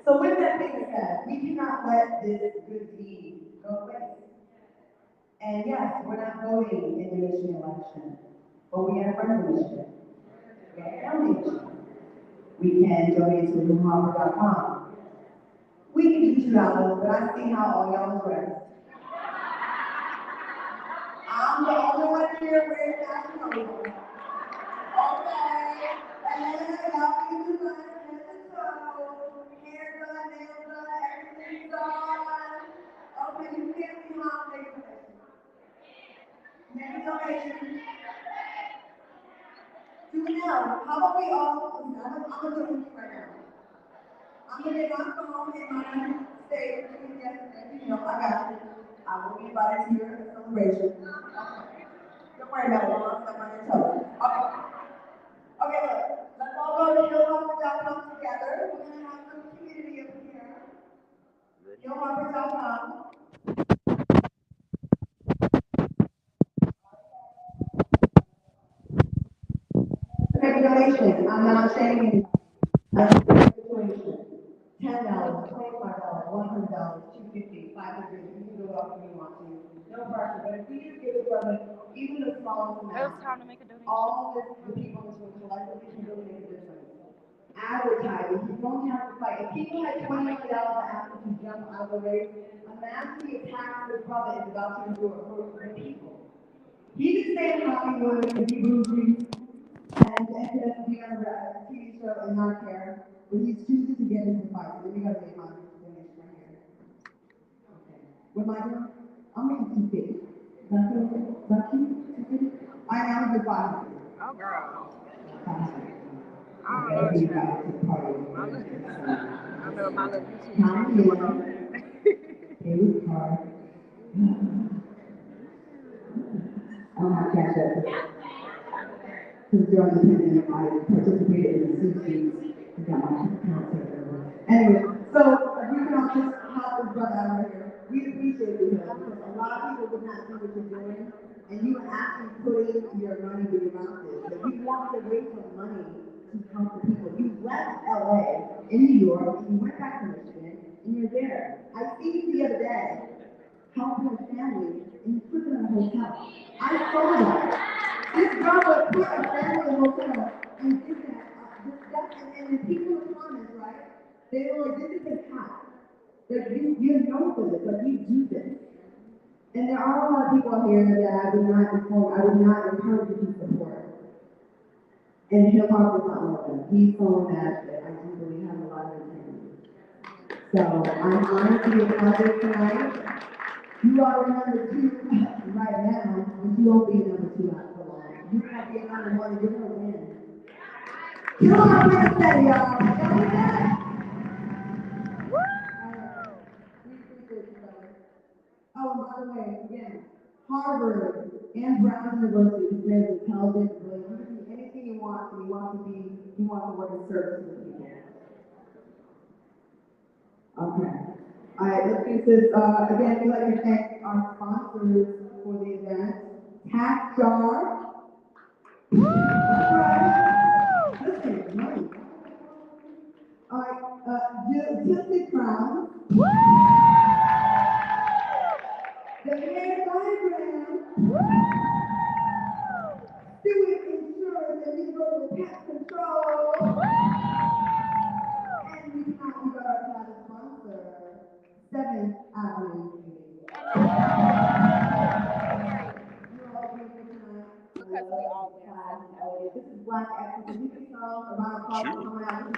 So with that being said, we cannot let this good deed go waste. And yes, we're not voting in the Michigan election, but we have friends in Michigan. We have family in Michigan. We can donate to Lamh.com. We can do $2, but I see how all y'all is dressed. I'm the only one here wearing national. Okay. And then y'all can do my head to toe, hair done, nails done, everything's done. Okay, you can't be holiday collection. Maybe donation. Do it now. How about we all, I'm gonna do it right now. I'm gonna get my phone and my stage between yesterday. I got it. I will be invited to your celebration. Don't worry about it. I'll step on your toes. Okay. Okay, look. Let's all go to hillhopper.com together. We're gonna have some community up here. Hillhopper.com. Make a donation. I'm not shaming you. That's a situation. $10, $25, $100, $250, $500. You can go up if you want to. No pressure. But if we just give it from it, even the smallest amount, It's time to make a donation. all the people in this room collectively can really make a difference. Advertising. You don't have to fight. If people had $20 million to ask them to jump out of the race, imagine the attack this brother is about to endure for the people. He could stay in Hollywood and be bougie and ended up being on a TV show and not care, but he's choosing to get into the fight. So then you gotta make my donation right here. Okay. What am I doing? I'm making $250. That's okay? That's cute? I am the 500. Oh, girl. I don't know what you got. I know my little YouTube Time channel. it was hard. I don't have cash up. Because during the pandemic, I participated in the C-suites. I got my account taken. Anyway, so we can all just help this brother out right here. We appreciate you because a lot of people would not see what you're doing, and you are actually putting your money where your mouth is. But you walked away from money to help the people. You left LA in New York, and you went back to Michigan, and you're there. I see you the other day helping a family, and you put them in a hotel. I saw that. This brother put a family in a hotel and did that. And the people in the comments, right? They were like, this is hot. You're known for this, like you do this. And there are a lot of people here that I would not encourage you to support. And hip hop is not one of them. He's someone that I do believe has a lot of integrity. So I'm honored to be a part of this tonight. You are number 2 right now, but you won't be number 2 after long. You're going to be number 1 and you're going to win. Kill our man say, y'all. Y'all hear that? We appreciate you, brother. Oh, and by the way, again, Harvard and Brown University is very intelligent, brilliant. You can do anything you want, and you want to work in service to the people. Okay. All right, let's finish this. Again, we'd like to thank our sponsors for the event. Tax Jar. Listen, money. All right, Tilted Crown. The Hair Diagram. Stewart Insurance and Universal Pest Control. And we cannot leave our title sponsor, 7th Avenue. Because we all wear This is Black African music song about a Sure.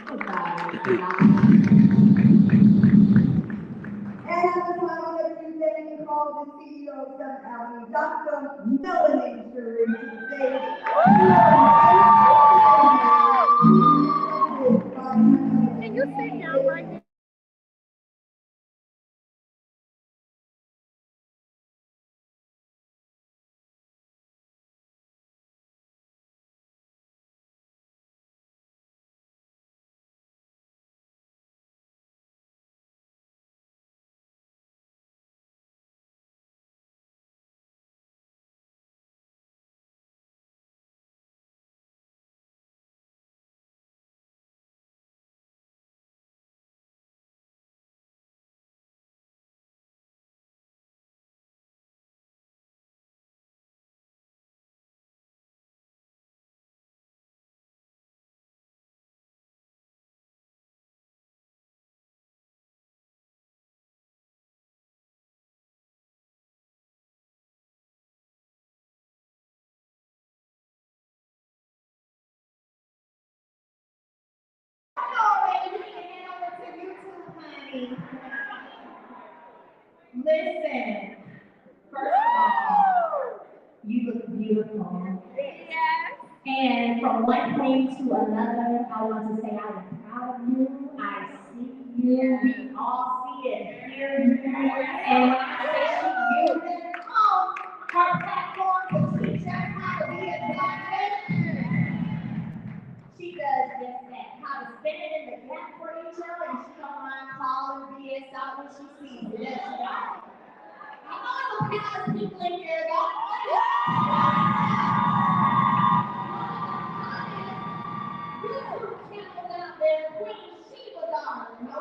coming out. This is so and at this time, I'd like to thank and call the CEO of 7th Avenue, Dr. Melanie Shuri, to the stage. Can you sit down right there? Listen, first of all, you look beautiful. Yes. And from one thing to another, I want to say I'm proud of you. I see you. We all see it, hear you. And when I say she uses her platform to teach us how to be a Black women, she does just that. How to stand in the gap for each other, and she don't mind calling BS out when she sees it. That's right. I know some palace people in here, YouTube channels out there, Queen Sheba darling.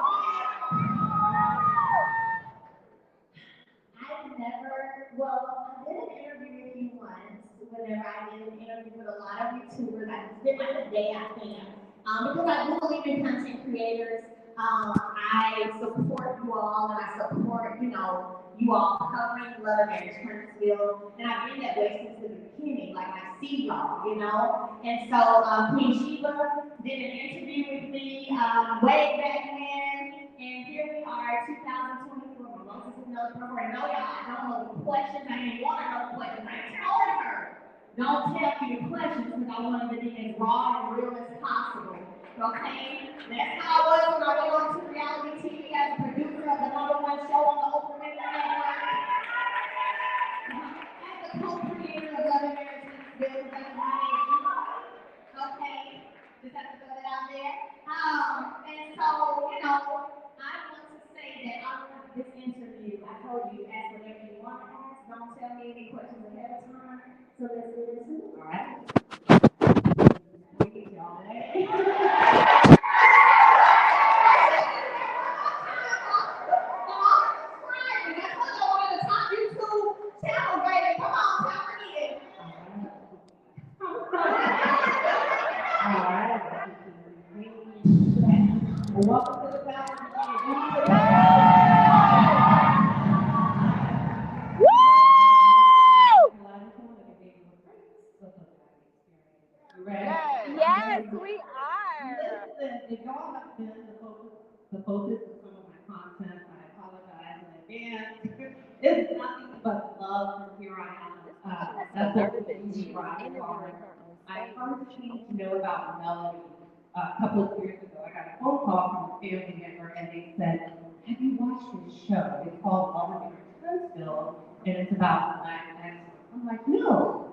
I've never, well, I did an interview with you once, whenever I did an interview with a lot of YouTubers. I spent like a day, I think. Because I do believe in content creators. I support you all, and I support, you all covering love marriage, Huntsville. And I've been that way since the beginning. Like, I see y'all, And so, Queen Sheba did an interview with me way back when. And here we are, 2024. Mimosas is another program. No, y'all, I don't know the questions. I didn't want to know the questions. I told her, don't tell me the questions because I wanted to be as raw and real as possible. Okay? That's how I was when I went on to reality TV as a producer of the #1 show on the Oprah Winfrey Network. As a co-creator of Love and Marriage Huntsville, that's my name. Okay? Just have to throw that out there. And so, I want to say that after this interview, I told you, ask whatever you want to ask. Don't tell me any questions ahead of time. So let's get into it. All right? We need y'all there. Welcome to the Yes, we are. Listen, if y'all have been the focus of some of my content, I apologize in advance. It's nothing but love from here on out. That's what we ride hard. I first came to know about Melody a couple of years ago. I got a phone call from a family member, and they said, "Have you watched this show? It's called Lamh and it's about Black excellence." I'm like, "No."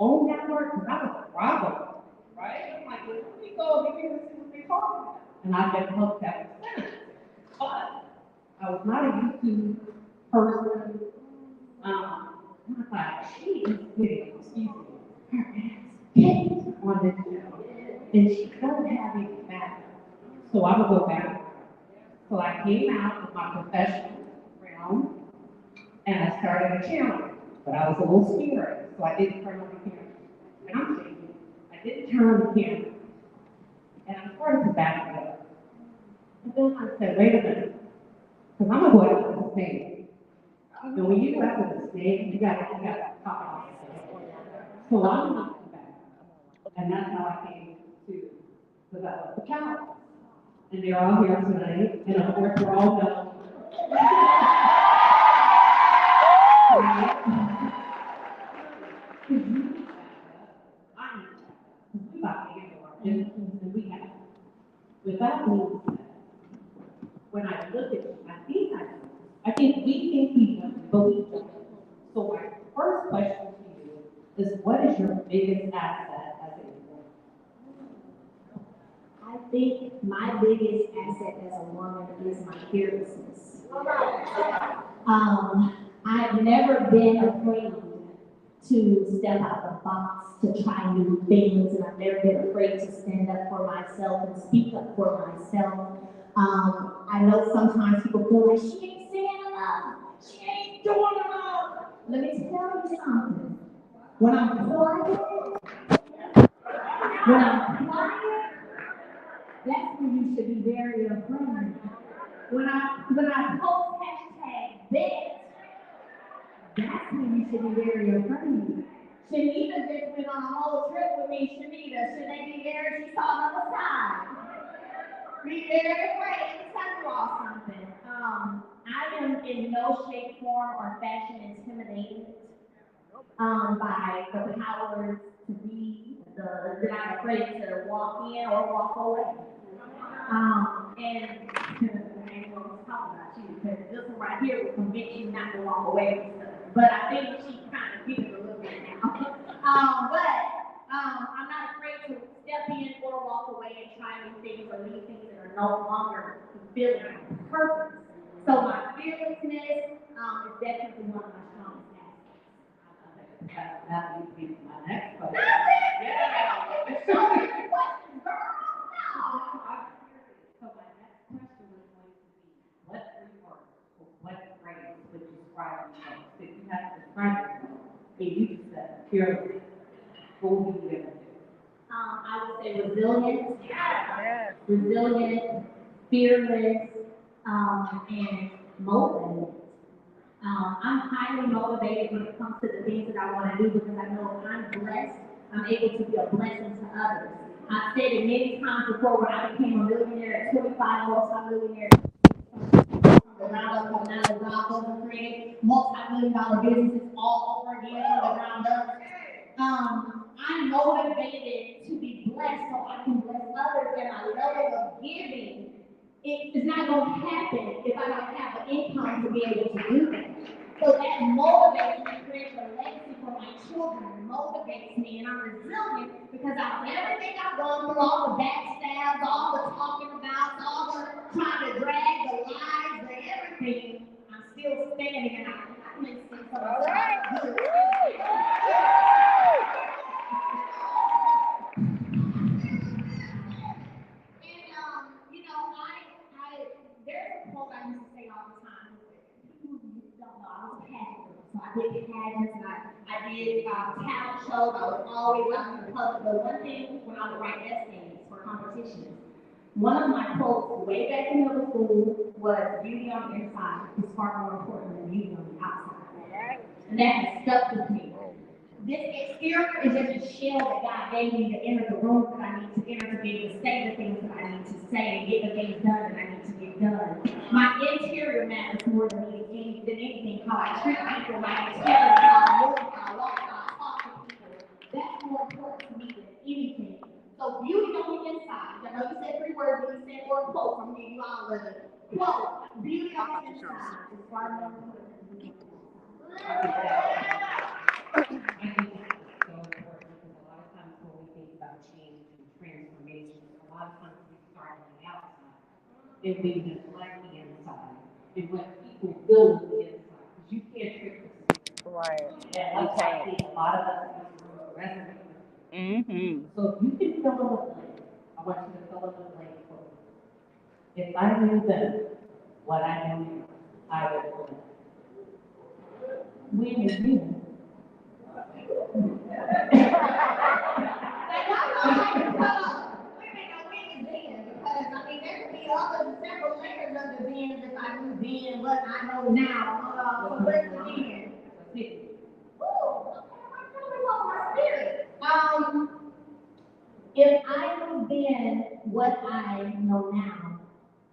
Own network, because I'm a Bravo, right? I'm like, let me go over here and see what they talking about. And I've been hooked ever since. But I was not a YouTube person. I thought, she is getting, excuse me, her ass kicked on this show. And she doesn't have any backup. So I would go back. So I came out of my professional realm and I started a channel. But I was a little scared, so I didn't turn on the camera. And I'm shaking. I didn't turn on the camera. And I started to back it up. And then I said, wait a minute. Because I'm going to go out to the stage. And when you go out to the stage, you got to pop off the stage. So I'm not back. And that's how I came to develop the challenge. And they're all here tonight. And of course, we're all done. With that being said, when I look at you, I think we think people believe us. So my first question to you is, what is your biggest asset as a woman? I think my biggest asset as a woman is my fearlessness. I've never been afraid to step out the box, to try new things, and I've never been afraid to stand up for myself and speak up for myself. I know sometimes people feel like she ain't saying enough, she ain't doing enough. Let me tell you something. When I'm quiet, that's when you should be very afraid. When I post hashtag bet, that's when you should be very afraid. Shanita just went on a whole trip with me. Shanita, should they be there? She saw another side. Be very afraid. Let me tell you all something. I am in no shape, form, or fashion intimidated by the powers to be, that I'm afraid to walk in or walk away. And I ain't gonna talk about you because this one right here will convince you not to walk away with stuff. But I think she kind of did it a little bit now. I'm not afraid to step in or walk away and try new things or leave things that are no longer fulfilling my purpose. So my fearlessness is definitely one of my strongest assets. That leads me to my next question. That's it! So many questions, girl. So my next question was going to be, what three words or what phrase would describe yourself? If you have to describe yourself, and you just said fearless, what would you do? I would say resilient, fearless, and motivated. I'm highly motivated when it comes to the things that I want to do because I know if I'm blessed, I'm able to be a blessing to others. I've said it many times before when I became a millionaire at 25, multi-millionaire, from the ground up, from now the job wasn't created, multi-million-dollar businesses all over again from the ground up. I'm motivated to be blessed so I can bless others, and my level of giving, it's not going to happen if I don't have the income to be able to do that. So that motivates me to create a legacy for my children, motivates me, and I'm resilient because out of everything I've gone through, all the backstabs, all the talking about, all the trying to drag the lies, the everything, I'm still standing, and I can see some of that. There's a quote I used to say all the time. People don't know I was a pageant, so I did pageants and I did talent shows. I was always out in the public. But one thing when I would write essays for competitions, one of my quotes way back in middle school was beauty on the inside is far more important than beauty on the outside. And that has stuck with me. This exterior is just a shell that God gave me to enter the rooms that I need to enter to be able to say the things that I need to say and get the things done that I need to get done. My interior matters more than anything. How I treat people, my integrity, how I move, how I walk, how I talk to people. That's more important to me than anything. So beauty on the inside. I know you said three words, but you said one quote. I'm giving you all the quote. Beauty on the inside is far more important than beauty on the outside. I think it's so important because a lot of times when we think about change and transformation, a lot of times we start on the outside and we neglect the inside. and what people feel on the inside, because you can't trick this. Right. And that's why I think a lot of us in this room resonate with it. Mm-hmm. So if you can fill in the blank, I want you to fill in the blank for me. If I knew then what I know now, I would know that. When is you? Several layers of the being if I knew then what I know now. So where's the being? If I knew then what I know now,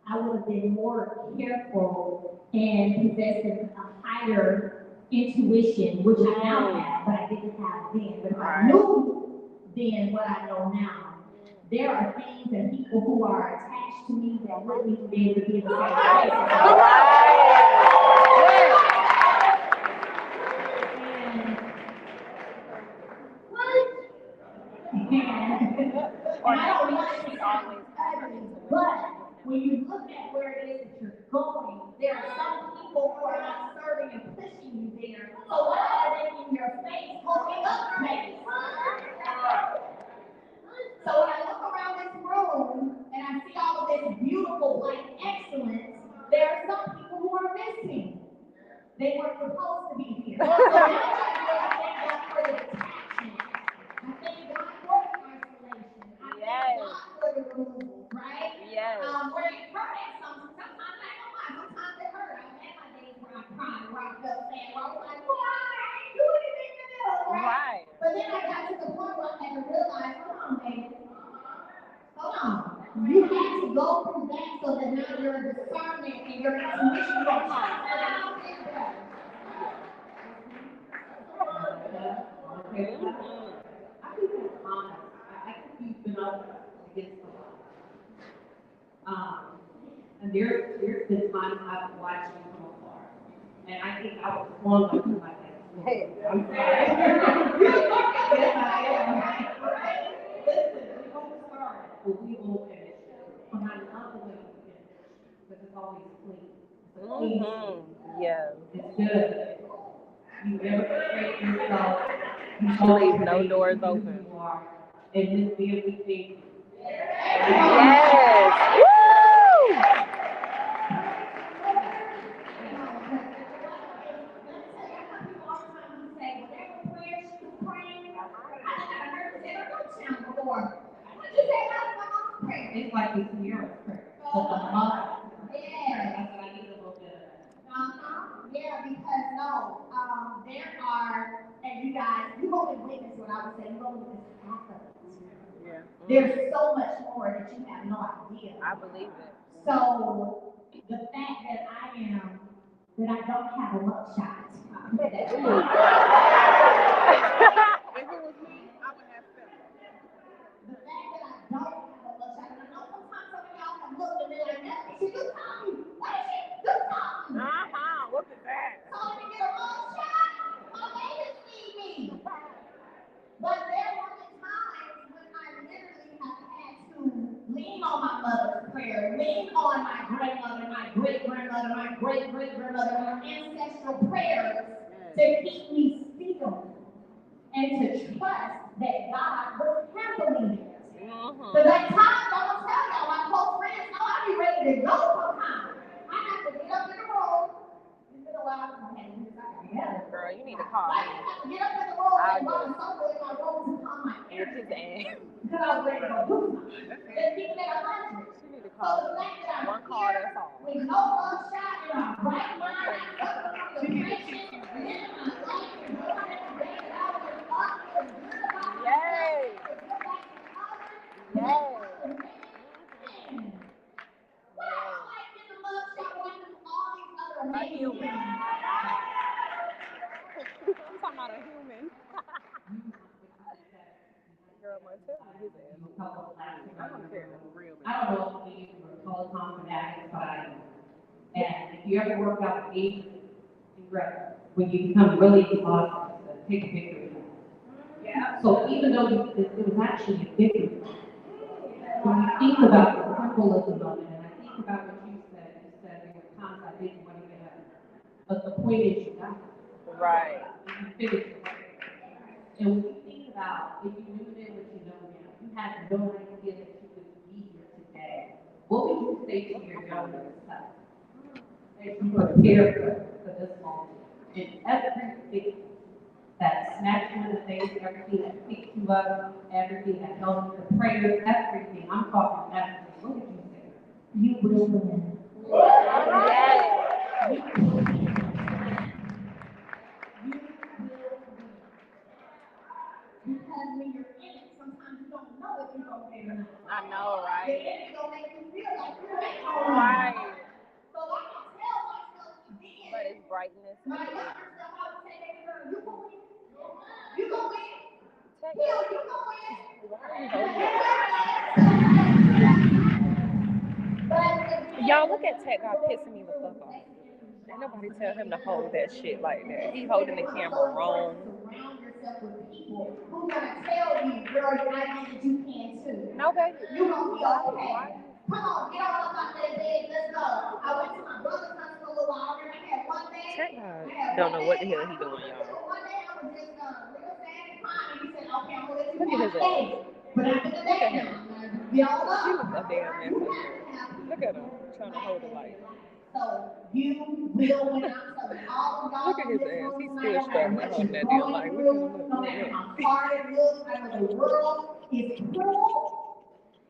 I would have been more careful and possessing a higher intuition, which I now have, but I didn't have then. But if I knew then what I know now, there are things and people who are attached to me that wouldn't even be able to be in the same place. And I don't want it to sound ugly, but when you look at where it is that you're going, there are some people who are not serving and pushing you there. So what are they in your face, holding up space? So when I look around this room and I see all of this beautiful black excellence, there are some people who are missing. They weren't supposed to be here. So now I thank God for the detachment. I thank God for the isolation. I thank God for the removal, right? Yes. Where it hurt at sometimes I don't lie, sometimes it hurt. I've had my days where I cried, where I felt sad, where I was like, why? I ain't do anything to do, right? But then I got to the point where I had to realize, hold on, baby. Hold on. You had to go through that so that now your discernment and your intuition will come out is better. I think it's honest. I think you've been up against a lot. And there's been times I've watched you from afar. And I think I was flung up to my head. Hey. I'm sorry. Yes, I am. Listen, we don't start, but we will finish. And I love the way you finish, because it's always clean. Mm-hmm. Yeah. It's good. You never frustrate yourself. You Leave no doors open. You are. And this being we think. Yes. Woo! It's like this mirror prayer. But the mother. Yeah. That's what I need a little bit of that. Yeah, because there are, and you guys, you only witness what I would say, you only witness half of it. Yeah. There's so much more that you have no idea. I believe it. So the fact that I don't have a mugshot. If it was me, I would have seven. The fact that I don't have a mugshot, and I know sometimes some of y'all have looked and been like, "That's she do something. What is she do something?" What is that? So let me get a mugshot. My babies need me. But there were times when I literally have had to lean on my mother's prayer, lean on my grandmother, my great-grandmother, my great-great-grandmother, my ancestral prayers to keep me still and to trust that God was handling it. Because at times, I will tell y'all, my close friends know I be ready to go sometimes. I have to get up in the room. It's been a while since I had to do this. Girl, you need to call I me. have to get up in the room and run somewhere in my room to calm my With his ass. because I was ready to go do something. There's people that are hungry. You need to So call the me. fact that I'm One call, here that's all. with no mugshot in my right mind, I suffer from depression, living my life, and doing everything that I was up to do about myself, Yay. to give back to others. Yay. What I like in the mugshot watching all these other amazing human. things. I'm talking about a human. Girl, my tell me his ass. I don't care. Real. I don't know if you recall Tom from Advocacy. And if you ever work out with agents, when you become really exhausted, take a picture of that. Yeah. So even though it was actually a victory, when you think about the symbolism of it, and I think about what you said there were times I didn't want But the point is you got it. Right. You figured it out. And when you think about if you knew then what you know now, you had no idea that you could be here today, what would you say to your younger self? As you prepare for this moment, and everything that smacked you in the face, everything that picked you up, everything that helped you, the prayers, everything, I'm talking everything, what would you say? You will win. Yes. You will win. Because when you're in it, sometimes you don't know if you're going to win or not. I know, The right? enemy going to make you feel like you ain't going to win. Right. So I can tell myself to be in But it. it's brightness. My younger self, I would say, baby girl, you going to win. You going to win. Tech Bill, God. you going to win. Why are you holding it? But Y'all, look at Tech God pissing me the fuck off. Ain't nobody tell him to hold that shit like that. He holding the camera wrong. surround yourself with people who gonna tell you, girl, I know that you can too. No, baby. You gonna be okay. Why? Come on, get on up out that bed, let's go. I went to my brother's house for a little while, and I had one day. Tech God don't know what the hell he doing, y'all. One day I was just real sad and crying, and he said, okay, I'm gonna let you Look at have his space. But after the day now, get on up. She was a damn mess up there. Look at him trying to hold it like. So you will win. I'm telling all of y'all. Look at his ass. He's still struggling holding that damn like. Look at him. No matter how hard it looks, I know the world is cruel.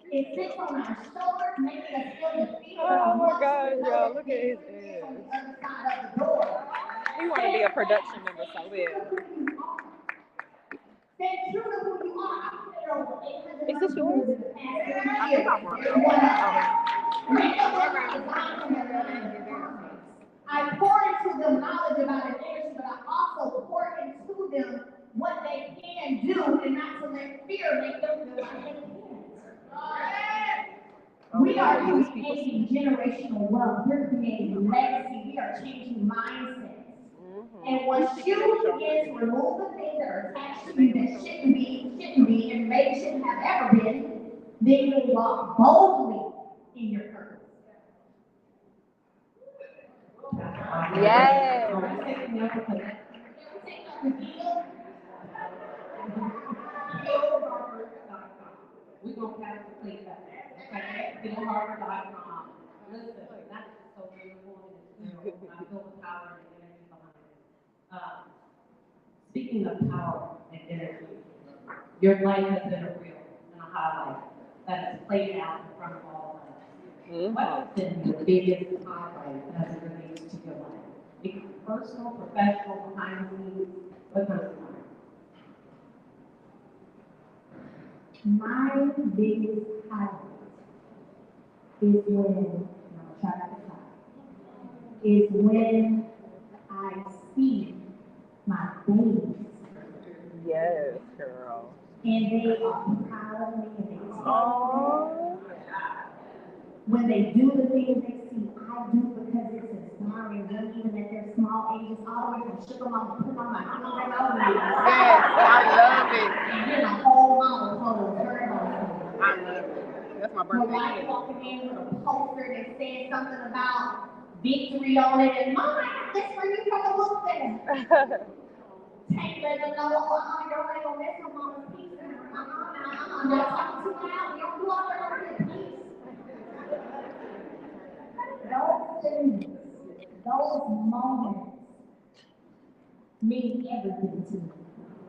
It sits on our shoulders, making us feel defeated. Oh my God, y'all! Look at his ass. On the other side of the door. He want to be a production member so bad. Stay true to who you are. Is this yours? I think I want I pour into them knowledge about addiction, but I also pour into them what they can do and not to let fear make them feel like they can't. We are creating generational wealth. We're creating legacy. We are changing mindsets. And once you begin to remove the things that are attached to you that shouldn't be, and maybe shouldn't have ever been, then you'll walk boldly in your purpose. Yes. We're going to pass the plate back. Okay? BillHarper.com. Listen, that's so beautiful. I feel the power and energy behind it. Speaking of power and energy, your life has been a reel and a highlight that has played out in front of all of us. What has been the biggest highlight as it relates to your life? It can be personal, professional, behind the scenes, what comes to mind? My biggest highlight is when, is when I see my babies. Yes, girl. And they are proud of me and they Oh. when they do the things they see I do because it's inspiring them even at their small ages, all the way from sugar mama, put on my children over me. Yes, I love it. And then a whole mama pose, very much. I love it. That's my When birthday. like walking in with a poster that said something about victory on it, and mama, I got this for you from the book there. Take let them know, y'all ain't gonna mess with mama's peace. Y'all talking too loud, we don't do all that over here, peace. Those things, those moments mean everything to me.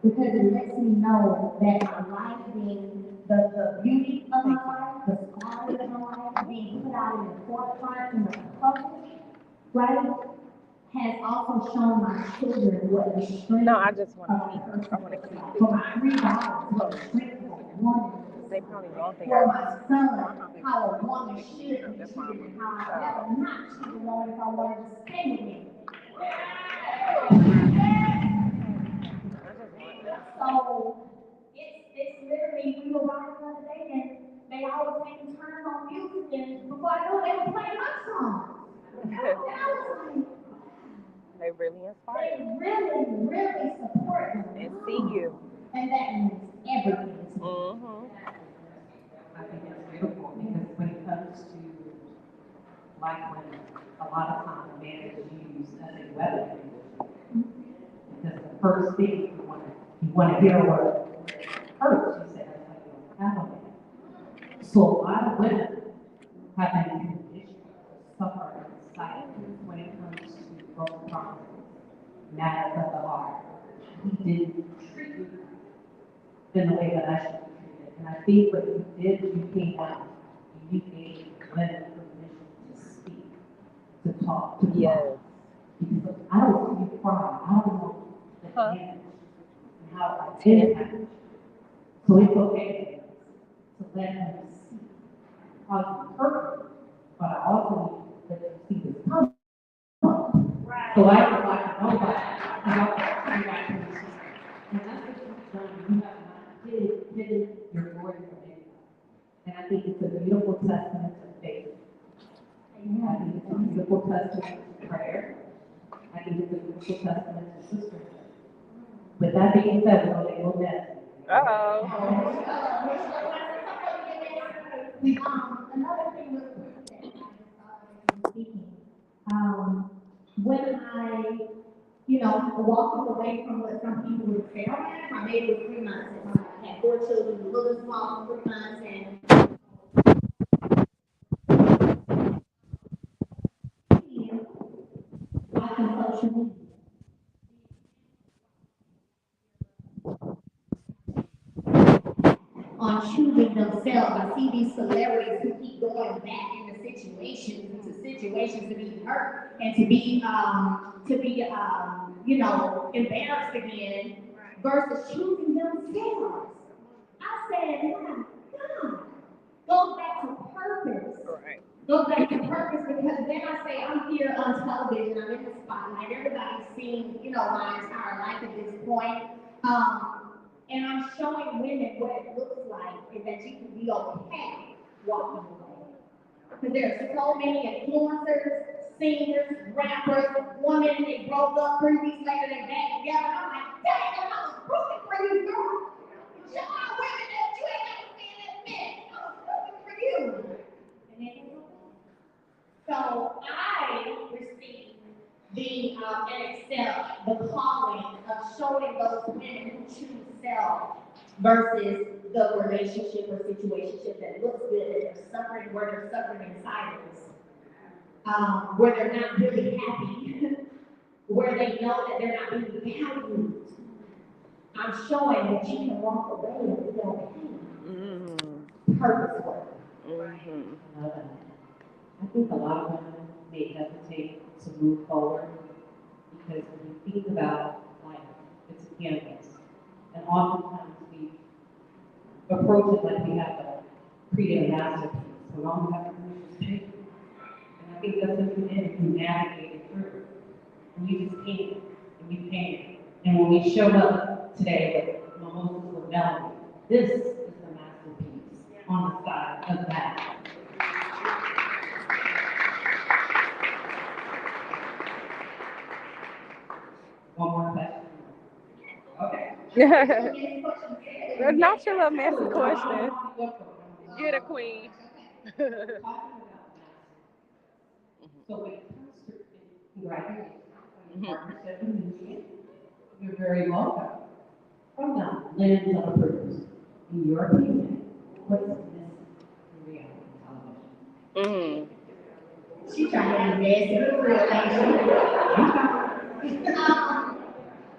Because it lets me know that my life being the beauty of my life, the scars of my life being put out in the forefront in the public, right, has also shown my children what the strength. No, I just want to keep it. I want to keep it. For my 3 daughters, what the strength of a woman is. They probably won't think For I my son, how a woman should be treated, and how I never not treat a woman if I wanted to stay with me. So it's literally, we were riding the other day and they always make me turn on music, and before I knew it, they were playing my song. And I was like, they really inspire they you really support me. and see you. And that means everything to me. I think it's beautiful because when it comes to like when a lot of times a man is used used as a weapon. Because the first thing you want to hear what hurts, you say, that's like you don't have it. So a lot of women have been conditioned to suffer in silence when it comes to broken promises. Matters of the heart. He didn't treat you in the way that I should be treated. And I think what you did, you came down and you gave women permission to speak, to talk, to talk. Because I don't see you cry. I don't know the damage and how I did damage. So it's okay to let them see how you hurt, but I also need to let them see this coming. So I don't like nobody about that. And that's what you've done. You have not hidden your glory from anybody. And I think it's a beautiful testament to faith. I think it's a beautiful testament to prayer. I think it's a beautiful testament to sisterhood. With that being said, we're going to go next. Another thing was that I just thought of speaking. When I, walking away from what some people would say, oh man, my baby was 3 months, and I had 4 children, the little small, 3 months, and I can social media. On choosing themselves. I see these celebrities who keep going back into situations to be hurt and to be embarrassed again versus choosing themselves. I said, my God, goes back to purpose. Right. Goes back to purpose because then I say I'm here on television, I'm in the spotlight, everybody's seen, my entire life at this point. And I'm showing women what it looks like is that you can be okay walking away. Because there are so many influencers, singers, rappers, women, they broke up 3 weeks later, they back together. I'm like, dang, I was rooting for you, girl. Show our women that you ain't got to stay in that mess. I was rooting for you. And then so I received and accept the calling of showing those women who choose self versus the relationship or situationship that looks good, that they're suffering, where they're suffering in silence, where they're not really happy, where they know that they're not being valued. I'm showing that you can walk away and be okay. Purposeful. I think a lot of women may hesitate to move forward because when you think about life, it's a canvas. And oftentimes we approach it like we have to create a masterpiece. We all have to produce paper. And I think that's what you did if you navigated through. And you just came and you came. And when we showed up today with Mimosas with Melody, this is the masterpiece on the side of that. One more question. Okay. That's not your little messy question. Get a queen. So when it comes to congratulations on your partnership in Michigan, you're very welcome. From the lens of a purpose, in your opinion, what's missing in reality television? She trying to be nasty,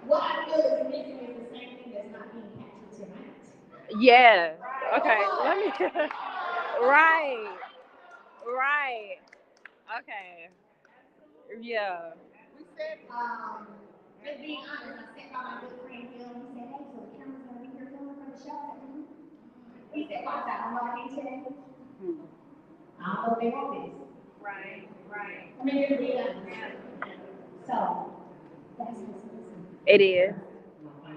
what I feel is missing is the same thing that's not being captured tonight. Yeah. Okay. Let me. Right. Okay. Yeah. Just being honest, I sat by my good friend Bill and he said, hey, so the camera's gonna be here filming for the show. He said, watch out, I don't know, I can't tell you. I don't know if they want this. Right. I mean, just be honest. So, that's what's missing. It is.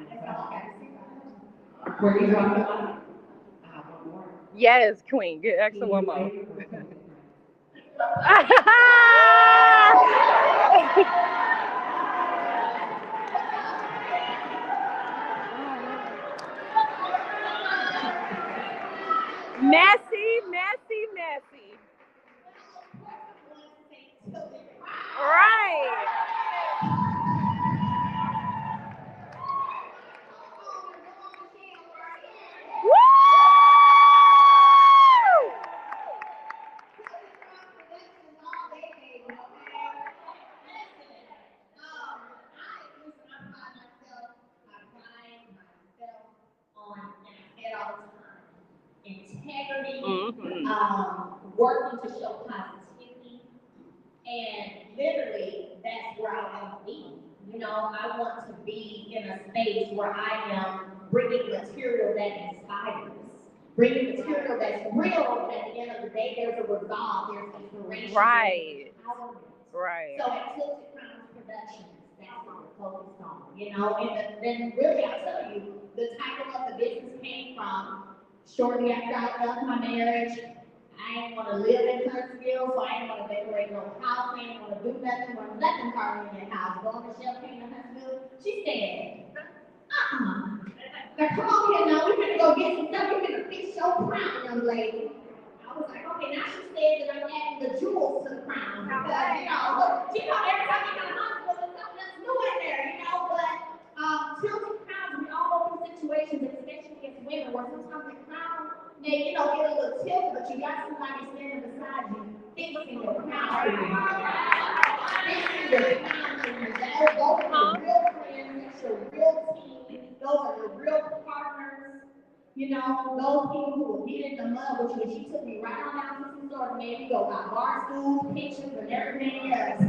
That's all I gotta say about it. Were you talking about it? One more. Yes, queen. Get extra one more. Messy. Right. working to show positivity, and literally, that's where I want to be. You know, I want to be in a space where I am bringing material that inspires, bringing material that's real. At the end of the day, there's a resolve, there's inspiration, Right. there's empowerment. Right. So at Tilted Crowns Productions, that's what we're focused on. You know, and then really, I'll tell you, the title of the business came from shortly after I left my marriage. I ain't want to live in Huntsville, so I ain't want to decorate no house. I ain't want to do nothing when nothing party in that house. Going to Shell came to Huntsville. She said, now come on here now. We're going to go get some stuff. We're going to fix your crown, young lady. I was like, okay, now she said that I'm adding the jewels to the crown. Because, every time you go to Huntsville, there's something that's new in there, but tilted crowns, we all go through situations, especially as women, where sometimes the crown may, get a little tilted, but you got somebody standing beside you, fixing your crown. Fixing your crown. Those are your real friends, that's your real team, those are your real partners. Those people who will get in the mud with you. And she took me right on down to the store and made me go buy bar stools, pictures, and everything else.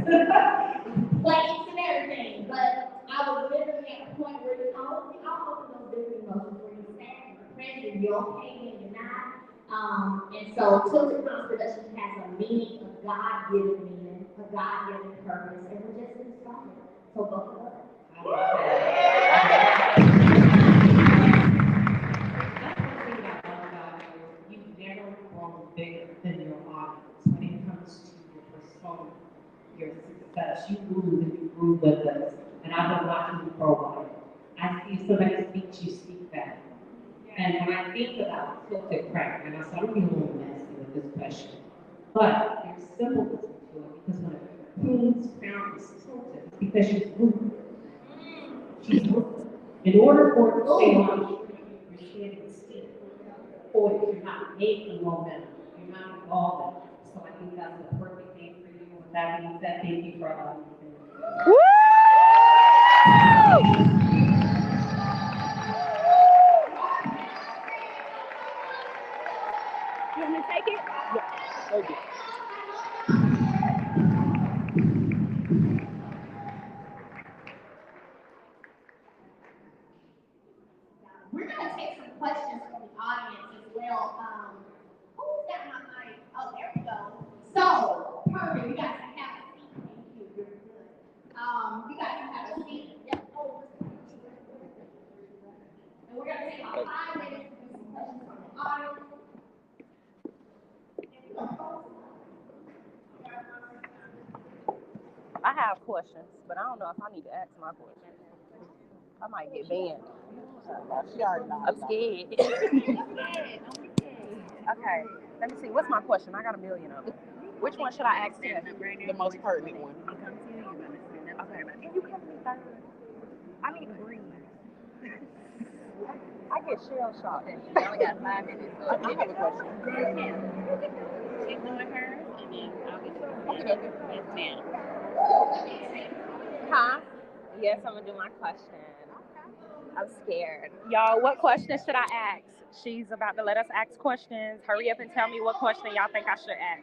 Plates and everything. But I was literally at a point where all of those different emotions where you're sad, you're depressed, you're okay, and you're not. And so Tilted Crowns Productions has a meaning, a God-given meaning, a God-given purpose, and we're just inspired. So both of us. Bigger than your audience when it comes to your persona, your success. You grew and you grew with us, and I've been watching you for a while. I see somebody speaks, you speak back. And when I think about tilted crack, and I said I'm being a little messy with this question, but there's symbolism to it because when a queen's crown is tilted, it's because she's moving. She's moving. In order for it to stay on, you're standing still. Or you're not making momentum. You're not involved. So I think that's the perfect thing for you. With that being said, thank you for allowing me to do. Woo! You want me to take it? Yeah, take it. We're going to take some questions from the audience as well. Who's got my mic? Oh, there we go. So, perfect. You guys can have a seat. Thank you. You're good. You guys can have a seat. Yep. And we're going to take about 5 minutes to do some questions from the audience. I have questions, but I don't know if I need to ask my questions. I might get banned. I'm scared. Okay, let me see. What's my question? I got a million of them. Which one should I ask Tiff? The most pertinent one. Okay. Can you come to me third? I need to breathe. I get shell shocked. I only got 5 minutes. I have a question. She's doing hers, and then I'll get yours. Okay. Yes, ma'am. Huh? Yes, I'm gonna do my question. I'm scared. Y'all, what question should I ask? She's about to let us ask questions. Hurry up and tell me what question y'all think I should ask.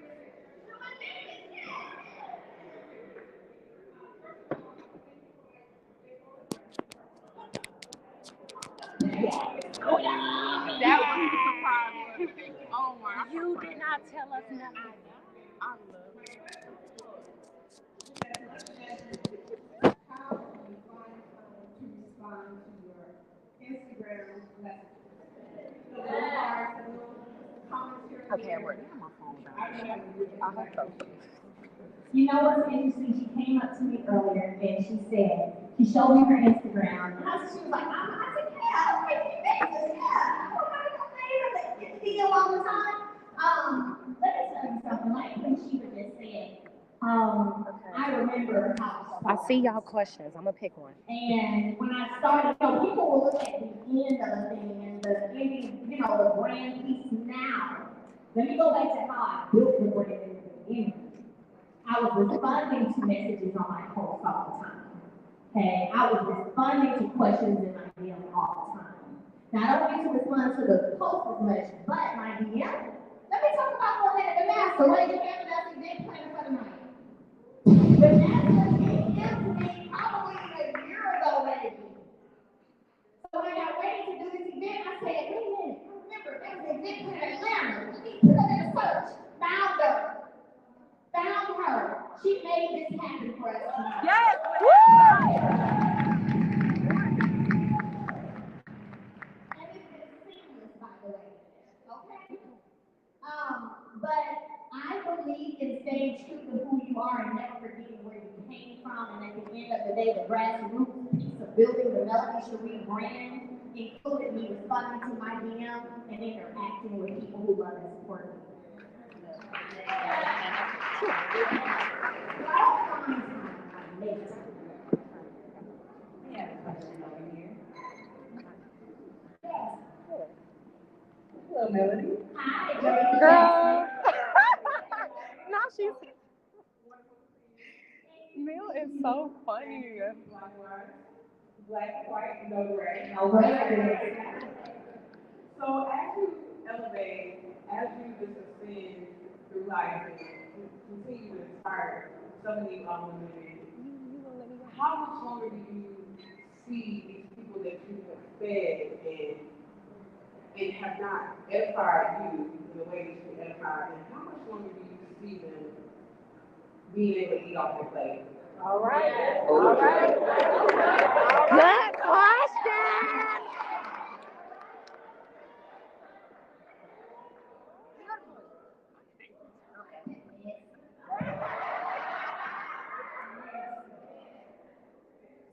That was the surprise. Oh my! You did not tell us nothing. I love it. How do you find time to respond to your Instagram messages? Okay, I'm ready. I hope so. You know what's interesting? She came up to me earlier and she said, she showed me her Instagram. And she was like, I said, yeah, I'm making videos, yeah. I get the video all the time. Let me tell you something. Like when she was just saying, I remember how I see y'all questions. I'm gonna pick one. and when I started, people will look at the end of the thing and the ending, the brand piece now. Let me go back to how I built the brand in the beginning. I was responding to messages on my posts all the time. Okay, I was responding to questions in my DM all the time. Now I don't get to respond to the post as much, but my DM, Let me talk about for a minute the master. Ladies and gentlemen, that's the big plan for the night. The master came to me probably a year ago, maybe. So when I got ready to do this event, I said, wait a minute, I remember there was an event in Atlanta. Let me put up in a search. Found her. She made this happen for us tonight. Yes. Woo! And it's been seamless, by the way. Okay? But I believe in staying true to who you are and never forgetting where you came from. And at the end of the day, the grassroots piece of building the Melody Cherie brand included me responding to my DM and interacting with people who love and support me. We have a question over here. Yes. Hello, Melody. Hi, Girl. Now she's. Mel is so funny. Black, white, no gray. No way. So as you elevate, as you just ascend through life and continue to inspire so many women, how much longer do you see these people that you have fed and have not edified you in the way that you edified, and how much longer do you see them being able to eat off your plate? All right. All right. Good question.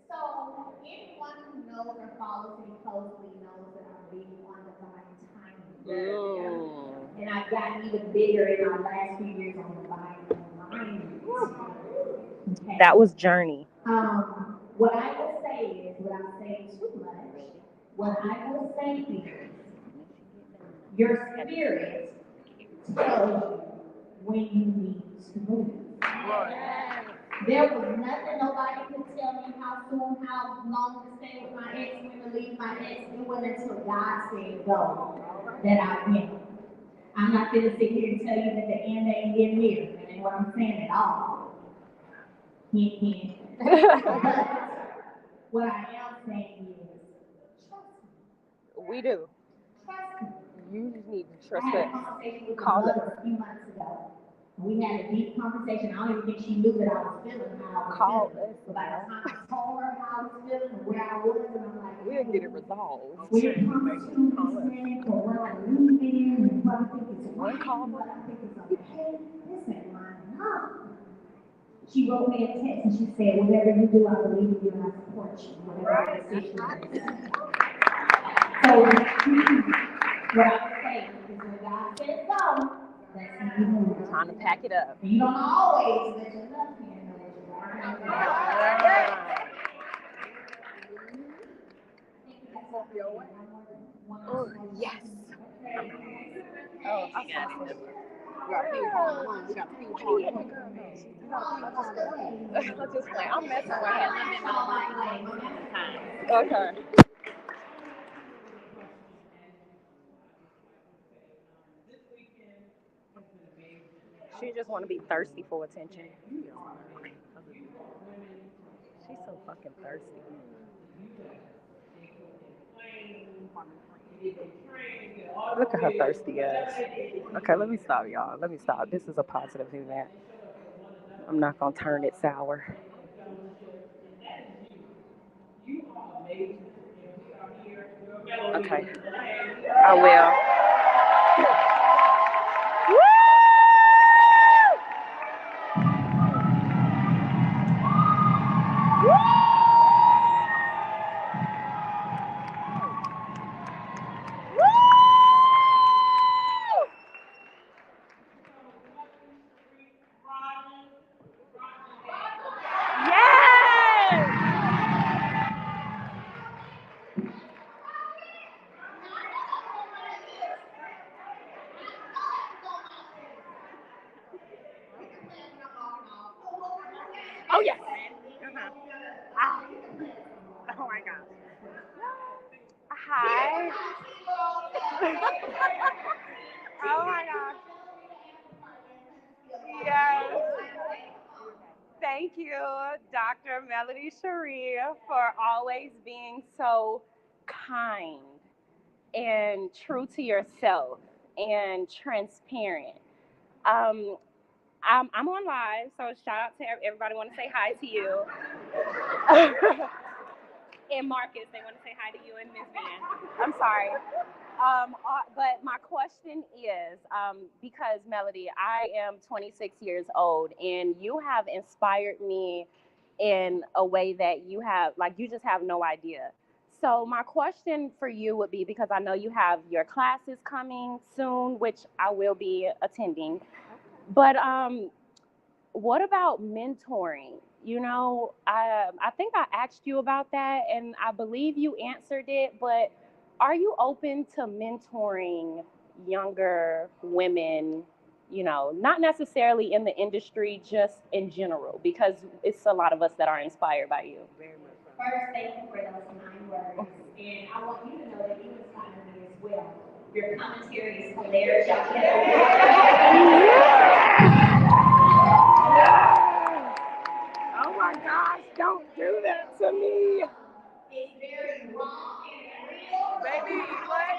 So, anyone who knows or follows me closely knows that I'm big on divine timing. And I've gotten even bigger in my last few years on divine alignment. Okay. That was Journey. What I will say is, without saying too much, what I will say is, your spirit tells you when you need to move. There was nothing nobody could tell me how soon, how long to stay with my ex, when to leave my ex. It wasn't until God said go that I went. I'm not going to sit here and tell you that the end ain't getting near. That ain't what I'm saying at all. Hint. What I am saying is, trust me. We do. Trust me. You just need to trust I had a us. conversation with Call my mother us. a few months ago. We had a deep conversation. I don't even think she knew that I was feeling how I was Call feeling. us. But by the time I told her how I was feeling and where I was, and I'm like, We'll get it resolved. when it comes to understanding for where I'm leaving and what I think is right and what I think is okay, this ain't lining up. She wrote me a text and she said, whatever you do, I believe in you and I support you. Whatever decision you make. So, what I would say is when God says go, that's when you move. Time to pack it up. And you don't always let your left hand know what you're Oh, yes. Oh, I got it. We got ping pong. We got ping pong. Let's just play. I'm messing with her. Okay. She just want to be thirsty for attention. She's so fucking thirsty. Look at her thirsty ass. Okay, let me stop, y'all. Let me stop. This is a positive event. I'm not gonna turn it sour. Okay, I will. Woo! Oh, yes. Oh, my gosh. Hi. Oh, my gosh. thank you, Dr. Melody Cherie, for always being so kind and true to yourself and transparent. Um, I'm on live, so shout out to everybody. Want to say hi to you. And Marcus, they want to say hi to you and Miss Van. I'm sorry. But my question is, because Melody, I am 26 years old, and you have inspired me in a way that you have, like, you just have no idea. So my question for you would be, because I know you have your classes coming soon, which I will be attending, but what about mentoring? You know, I think I asked you about that, and I believe you answered it, but are you open to mentoring younger women, you know, not necessarily in the industry, just in general, because it's a lot of us that are inspired by you. First, thank you for those kind words. And I want you to know that you inspire me as well. Your commentary is hilarious. Oh my gosh, don't do that to me. It's very raw and real. Baby, what?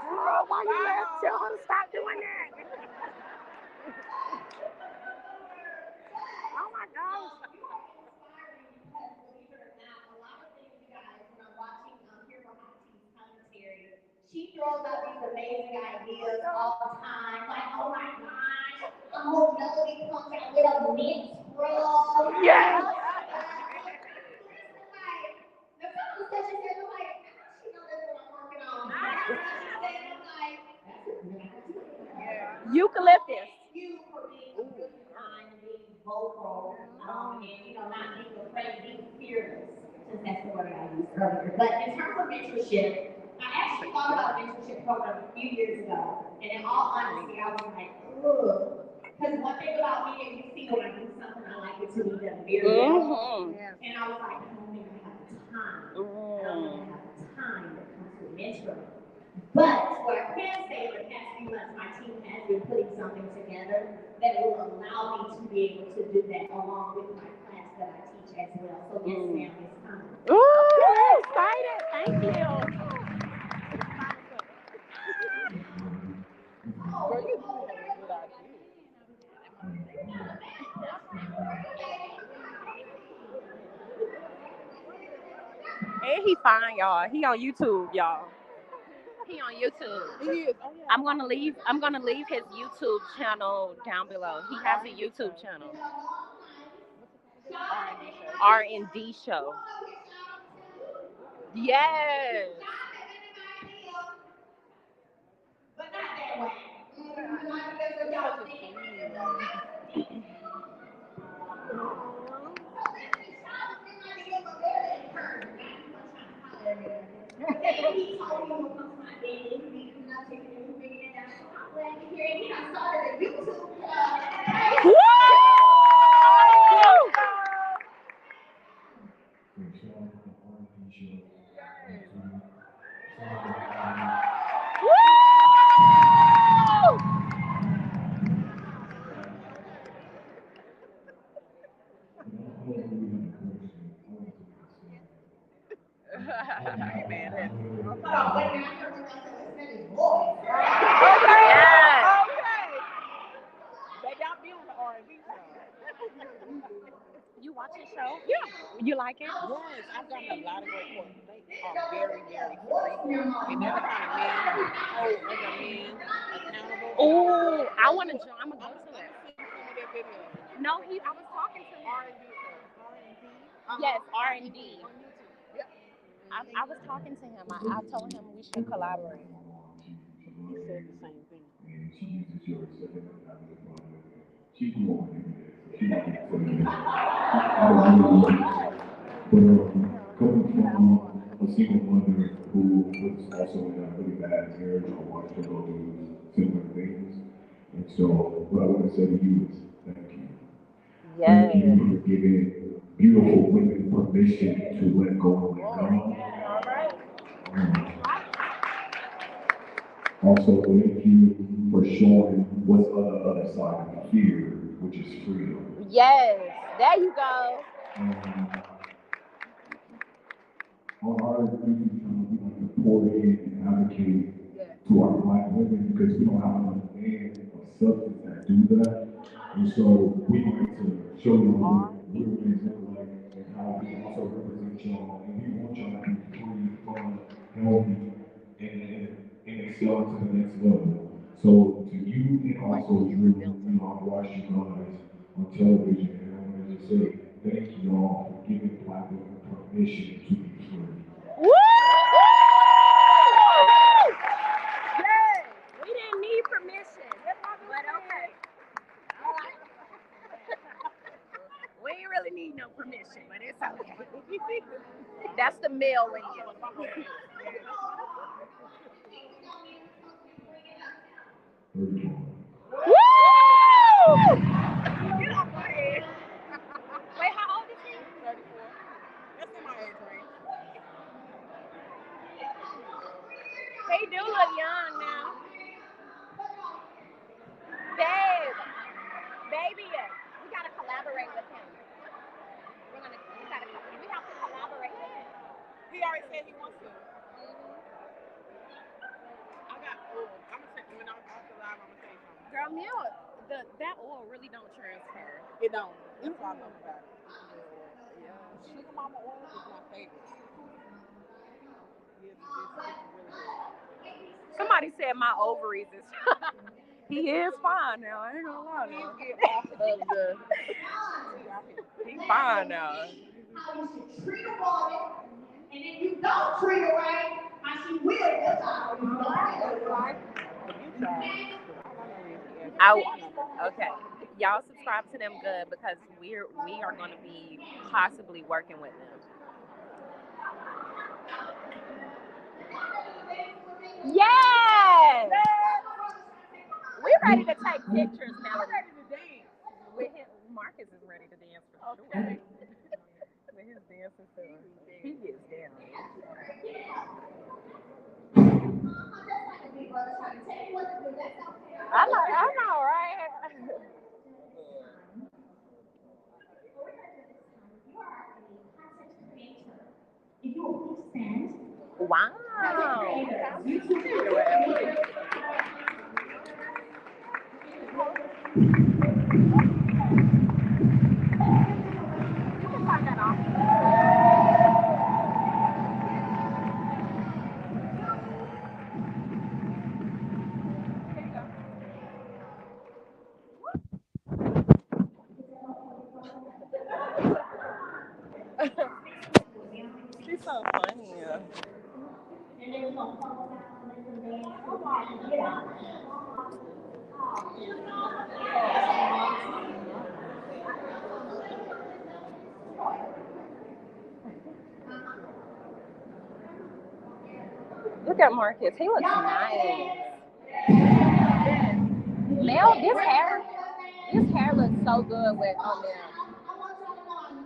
Girl, why you laugh? Tell her to stop doing that. Oh my gosh. She throws out these amazing ideas all the time. Like, oh my gosh, I hope Melody comes out with a mint scrub. Yes. The conversation said, like, she know that's what I'm working on. Eucalyptus. You for being really kind and being vocal, and not being afraid, being fearless, since that's the word I used earlier. But in terms of mentorship, I actually thought about a mentorship program a few years ago, and in all honesty, I was like, ugh. Because one thing about me, if you see when I do something, I like it to be done very well. And I was like, I don't think I have the time. I don't think I have the time that comes with mentoring. But what I can say in the past few months, my team has been putting something together that will allow me to be able to do that along with my class that I teach as well. So yes, ma'am, it's coming. Ooh, excited. Thank you. And he fine, y'all. He on YouTube, y'all. He on YouTube. He is. Oh, yeah. I'm gonna leave his YouTube channel down below. He has a YouTube channel. R&D show. Yes. But not that way. That's what y'all think. He told me he was going to my daily, he was not taking it, bringing it down. So I'm glad to hear it. He done started a YouTube. Woo! You watch his show? Yeah. You like it? Yes, I've gotten a lot of great points. They are very, very free. And they're the kind of men who hold other men accountable. Oh, I want to join. I'm going to go to it. Send some of their videos. No, I was talking to him. R&D. Yes, R&D. On YouTube. Yep. I was talking to him. I told him we should collaborate. He said the same thing. And she uses your second she grew up in it. She was coming from a single mother who was also in a really bad marriage, I watched her go through similar things. And so what I want to say to you is thank you. Yes. Thank you for giving beautiful women permission to let go and let God. Also, thank you for showing what's on the other side of fear, which is freedom. Yes, there you go. And on our YouTube channel, we want to pour in and advocate to our Black women because we don't have enough men or substance that do that. And so we want to show you what real men look like and how we also represent y'all. And we want y'all to be free, fun, healthy, and excel to the next level. So to you and also Drew, I've watched you guys on television, and I want to just say thank you all for giving Black women permission to be free. Woo! Yes, we didn't need permission, but okay. We ain't really need no permission, but it's okay. That's the male in you. Woo! Get off my head. Wait, how old is he? 34. That's in my age range. He do look young now. Baby, we gotta collaborate with him. We have to collaborate with him. He already said he wants to. I'm gonna say when I'm off the live, I'm gonna say something. Girl, that oil really don't transfer. It don't. That's what I love about it. Yeah. Sugar Mama oil is my favorite. It's really good. Somebody said my ovaries is. He is fine now. I ain't gonna lie. Please get off of the. He's fine now. How you should treat a woman, and if you don't treat her right, how she will just how you right. Okay. Y'all subscribe to them good because we are going to be possibly working with them. Yes! We're ready to take pictures, Melody. I'm ready to dance. With him, Marcus is ready to dance for sure. With his dancing too. He gets down. I know, right? If you will please stand. Wow. She's so funny. And there's no phone down, there's a man who had to get out. Look at Marcus. He looks nice. Mel, this hair looks so good with on Mel.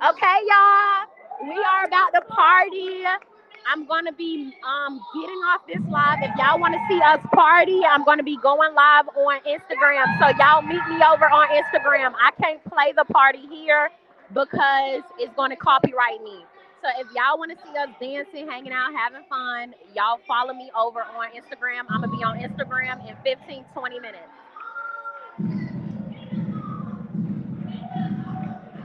Okay, y'all. We are about to party. I'm gonna be getting off this live. If y'all want to see us party, I'm gonna be going live on Instagram. So y'all meet me over on Instagram. I can't play the party here because it's gonna copyright me. So if y'all want to see us dancing, hanging out, having fun, y'all follow me over on Instagram. I'm gonna be on Instagram in 15-20 minutes.